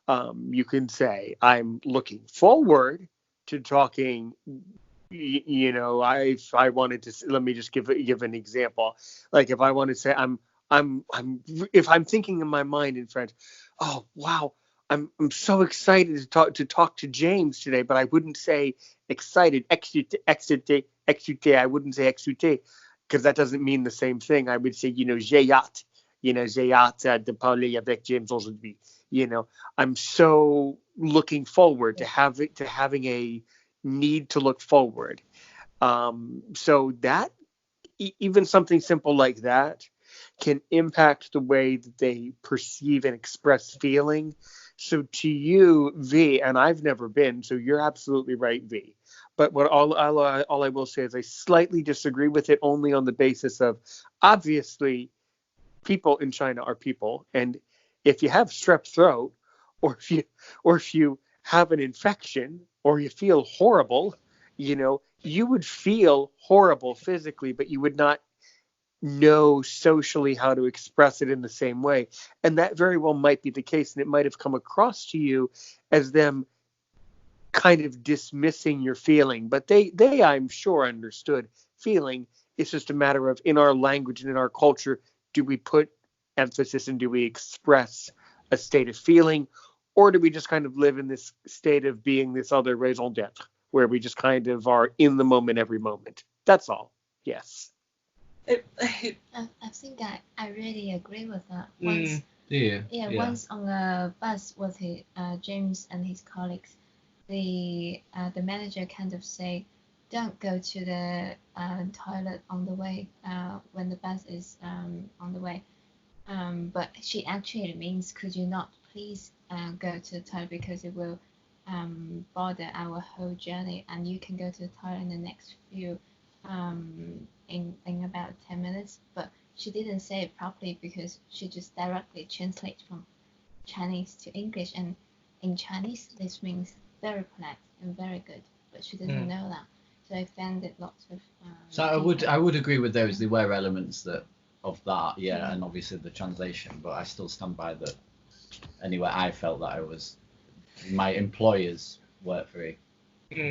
You can say, I'm looking forward to talking. If I wanted to, let me just give an example. Like if I want to say, if I'm thinking in my mind in French, oh wow, I'm so excited to talk to James today, but I wouldn't say excited, excité. I wouldn't say excité because that doesn't mean the same thing. I would say, j'ai hâte, j'ai hâte de parler avec James aujourd'hui. I'm so looking forward to having a need to look forward. So that even something simple like that can impact the way that they perceive and express feeling. So to you, V, and I've never been, so you're absolutely right, V. But what all I will say is I slightly disagree with it only on the basis of obviously people in China are people, and if you have strep throat, or if you have an infection, or you feel horrible, you would feel horrible physically, but you would not know socially how to express it in the same way. And that very well might be the case, and it might have come across to you as them kind of dismissing your feeling, but they I'm sure understood feeling. It's just a matter of, in our language and in our culture, do we put emphasis and do we express a state of feeling, or do we just kind of live in this state of being this other raison d'être, where we just kind of are in the moment every moment? That's all. Yes. I think I really agree with that. Once, once on a bus with James and his colleagues, the manager kind of say, don't go to the toilet on the way when the bus is on the way. But she actually means, could you not please go to the toilet, because it will bother our whole journey, and you can go to the toilet in the next few in about 10 minutes. But she didn't say it properly because she just directly translates from Chinese to English, and in Chinese this means very polite and very good, but she didn't know that. So I found it lots of so I would agree with those. There were elements of that, and obviously the translation, but I still stand by that. Anyway, I felt that my employers weren't very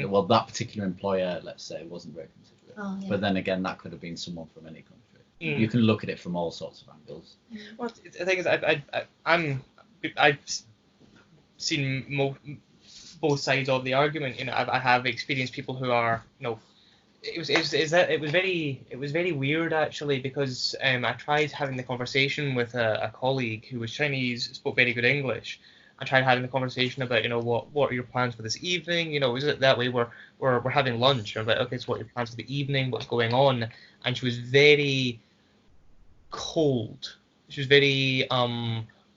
well, that particular employer, let's say, wasn't very considerate. But then again, that could have been someone from any country. You can look at it from all sorts of angles. Well, the thing is, I've seen both sides of the argument. I have experienced people who are, it was very weird actually, because I tried having the conversation with a colleague who was Chinese, spoke very good English. I tried having the conversation about, what are your plans for this evening? Is it that way we're having lunch? I'm like, okay, so what are your plans for the evening? What's going on? And she was very cold. She was very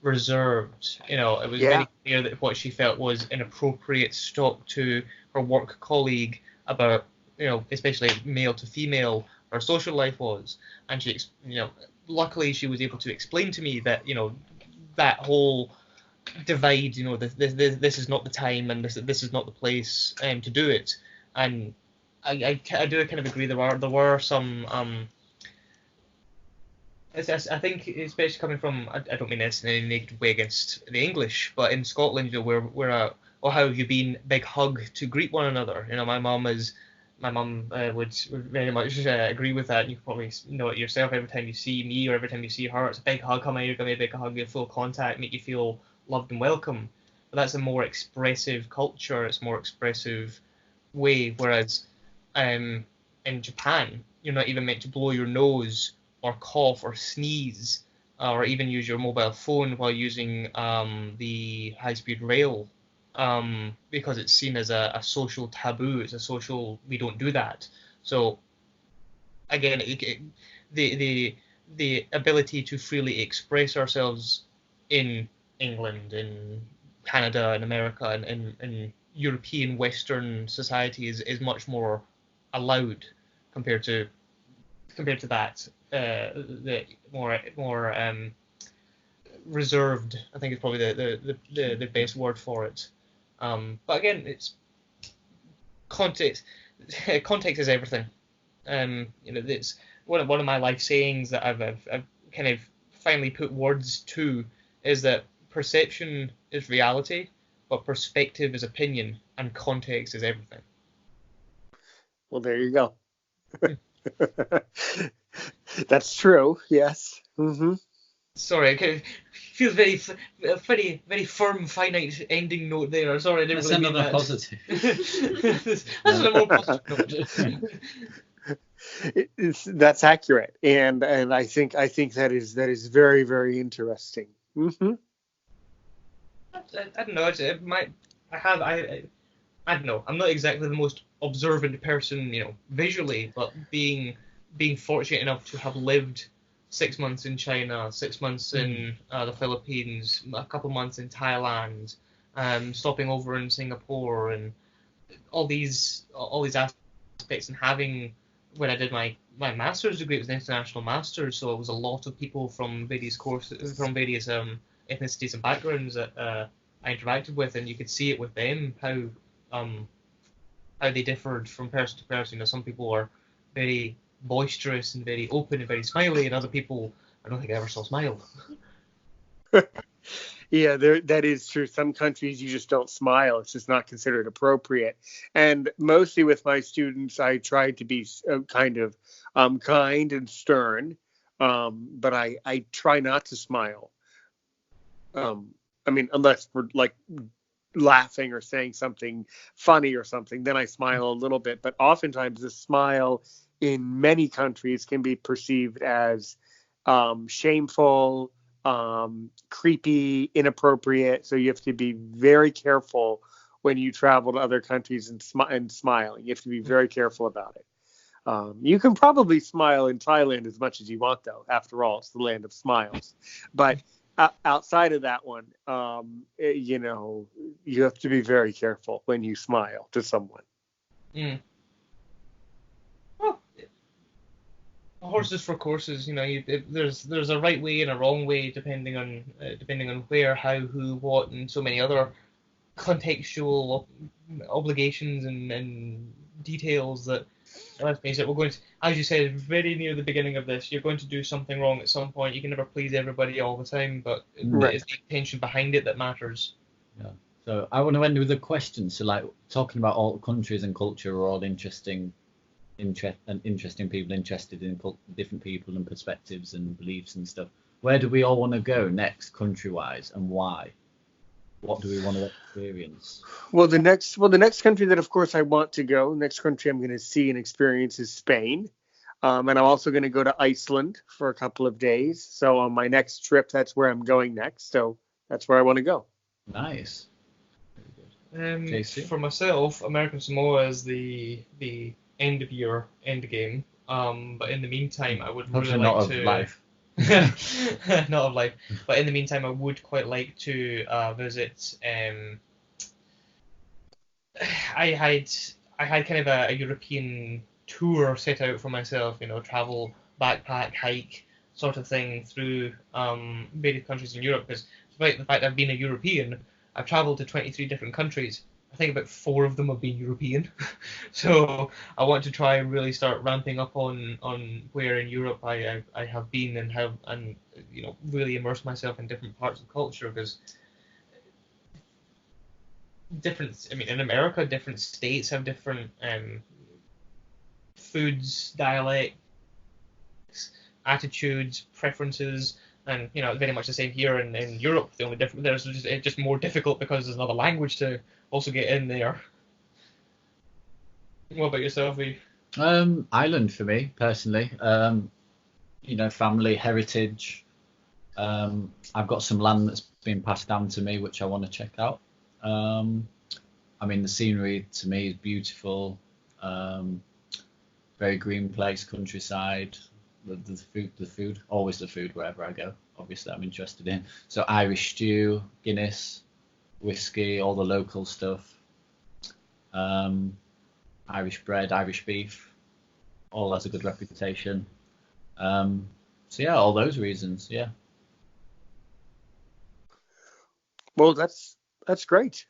reserved. It was very clear that what she felt was inappropriate talk to her work colleague about, especially male to female, her social life was. And she, luckily she was able to explain to me that, that whole divide, this is not the time and this is not the place to do it. And I do kind of agree. There were some I think, especially coming from, I don't mean this in any negative way against the English, but in Scotland, we're a, oh, how have you been, big hug to greet one another. My mum would very much agree with that. You probably know it yourself. Every time you see me or every time you see her, it's a big hug. Come on, you're gonna be a big hug, full contact, make you feel loved and welcome. But that's a more expressive culture. It's a more expressive way. Whereas in Japan, you're not even meant to blow your nose or cough or sneeze, or even use your mobile phone while using the high-speed rail, because it's seen as a social taboo. It's a social, we don't do that. So again, the ability to freely express ourselves in England, in Canada, in America, and in European Western society is much more allowed compared to that. The more reserved, I think, is probably the best word for it. But again, it's context. Context is everything. It's one of my life sayings that I've kind of finally put words to, is that perception is reality, but perspective is opinion, and context is everything. Well, there you go. That's true. Yes. Mm-hmm. Sorry, it feels very firm, finite ending note there. Sorry, I didn't That's really mean another that. positive. That's a more positive note. That's accurate, and I think that is very, very interesting. Mm-hmm. I don't know. I don't know. I'm not exactly the most observant person, visually, but being fortunate enough to have lived 6 months in China, 6 months in the Philippines, a couple months in Thailand, stopping over in Singapore, and all these aspects, and having, when I did my master's degree, it was an international master's, so it was a lot of people from various courses, from various ethnicities and backgrounds that I interacted with, and you could see it with them how they differed from person to person. Some people are very boisterous and very open and very smiley, and other people, I don't think I ever saw smile. Yeah, that is true. Some countries you just don't smile. It's just not considered appropriate. And mostly with my students, I try to be kind of kind and stern, but I try not to smile. I mean, unless we're like laughing or saying something funny or something, then I smile a little bit. But oftentimes the smile in many countries can be perceived as shameful, creepy, inappropriate. So you have to be very careful when you travel to other countries and smiling. You have to be very careful about it. You can probably smile in Thailand as much as you want, though. After all, it's the land of smiles. But outside of that one, you have to be very careful when you smile to someone. Well, horses for courses. There's a right way and a wrong way depending on where, how, who, what, and so many other contextual obligations and details that, let's face it, we're going to, as you said very near the beginning of this, you're going to do something wrong at some point. You can never please everybody all the time, but it's the intention behind it that matters. Yeah. So I want to end with a question. So, like, talking about all countries and culture are all interesting people interested in different people and perspectives and beliefs and stuff. Where do we all want to go next, country-wise, and why? What do we want to experience? Well, the next country that, of course, I want to go, next country I'm going to see and experience is Spain. And I'm also going to go to Iceland for a couple of days. So on my next trip, that's where I'm going next. So that's where I want to go. Nice. For myself, American Samoa is the end of year end game. But in the meantime, I would really like to. Life. Not of life, but in the meantime, I would quite like to visit. I had kind of a European tour set out for myself. Travel, backpack, hike, sort of thing through various countries in Europe. Because despite the fact I've been a European, I've traveled to 23 different countries. I think about 4 of them have been European. So I want to try and really start ramping up on where in Europe I have been and really immerse myself in different parts of culture, because in America, different states have different foods, dialects, attitudes, preferences. And it's very much the same here in Europe. The only difference it's just more difficult because there's another language to also get in there. What about yourself, Eve? Ireland for me personally. family heritage. I've got some land that's been passed down to me, which I want to check out. The scenery to me is beautiful. Very green place, countryside. The food, always the food wherever I go. Obviously, I'm interested in. So Irish stew, Guinness, whiskey, all the local stuff. Irish bread, Irish beef, all has a good reputation. So yeah, all those reasons. Yeah. Well, that's great.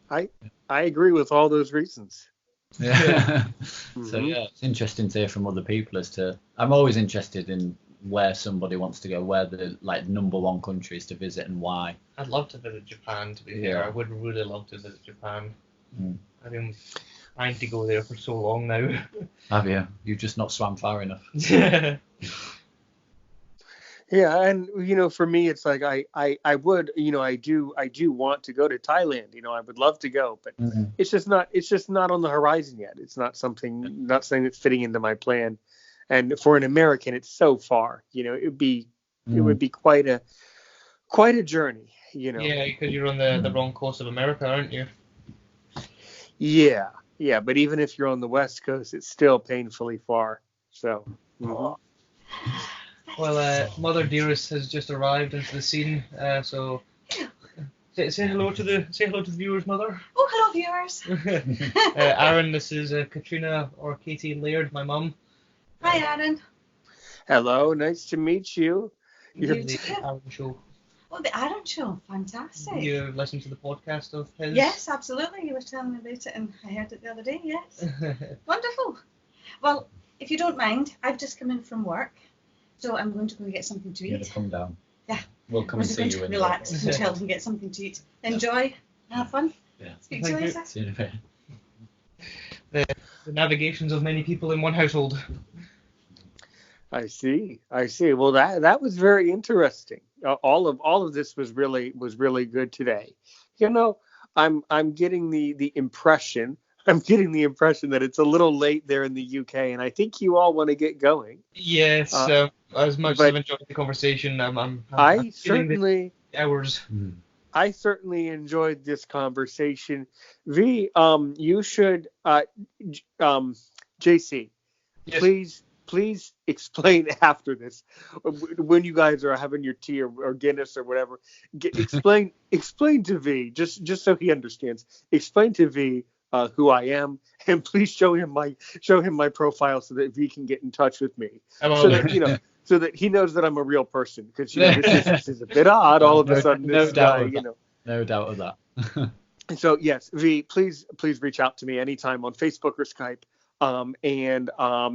I agree with all those reasons. Yeah. Mhm. So yeah, it's interesting to hear from other people as to. I'm always interested in where somebody wants to go, where the number one countries to visit and why. I'd love to visit Japan, to be fair. Yeah. I would really love to visit Japan. Mm. I've been trying to go there for so long now. Have you? You've just not swam far enough. Yeah, and for me, it's like I would, I do want to go to Thailand. I would love to go, but Mhm. it's just not on the horizon yet. It's not something that's fitting into my plan. And for an American, it's so far. It would be quite a journey. Yeah, because you're on the wrong coast of America, aren't you? Yeah, but even if you're on the West Coast, it's still painfully far. So. Mhm. Well, Mother Dearest has just arrived into the scene, so say hello to the viewers, Mother. Oh, hello, viewers. Aaron, this is Katrina or Katie Laird, my mum. Hi, Aaron. Hello, nice to meet you. You're- The Aaron Show. Oh, the Aaron Show. Fantastic. You listened to the podcast of his? Yes, absolutely. You were telling me about it and I heard it the other day. Yes. Wonderful. Well, if you don't mind, I've just come in from work, so I'm going to go get something to You're gonna eat. come down. Yeah. We'll come I'm and just see going you to in relax and chill and get something to eat. Enjoy. Have fun. Yeah. Speak to you Thank you. later. See you in a bit. The navigations of many people in one household. I see. Well, that was very interesting. All of this was really good today. I'm getting the impression. I'm getting the impression that it's a little late there in the UK, and I think you all want to get going. Yes, as much as but I've enjoyed the conversation, I'm I feeling certainly the hours. I certainly enjoyed this conversation. V, you should, JC, Yes. please explain after this, when you guys are having your tea or Guinness or whatever. Explain to V, just so he understands. Explain to V who I am, and please show him my profile so that V can get in touch with me. So that he knows that I'm a real person, because this is a bit odd. All of a sudden, this guy, No doubt of that. So yes, V, please reach out to me anytime on Facebook or Skype. And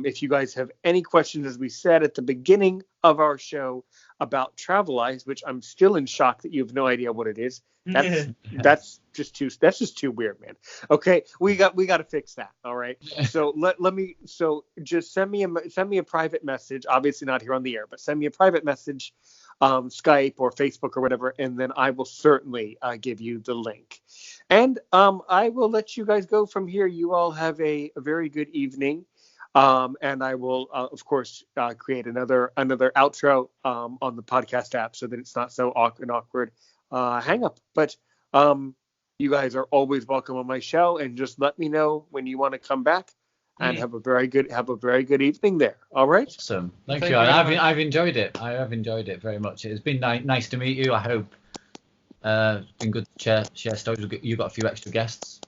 if you guys have any questions, as we said at the beginning of our show about Travelize, which I'm still in shock that you have no idea what it is. That's just too weird, man. Okay, we got to fix that. All right. So just send me a private message. Obviously not here on the air, but send me a private message, Skype or Facebook or whatever, and then I will certainly give you the link. And I will let you guys go from here. You all have a very good evening. And I will, of course, create another outro on the podcast app so that it's not so awkward hang up. But you guys are always welcome on my show, and just let me know when you want to come back. And have a very good evening there. All right. Awesome. Thank Thank you. you very much. I've enjoyed it. I have enjoyed it very much. It's been nice to meet you. I hope it's been good to share stories. You got a few extra guests.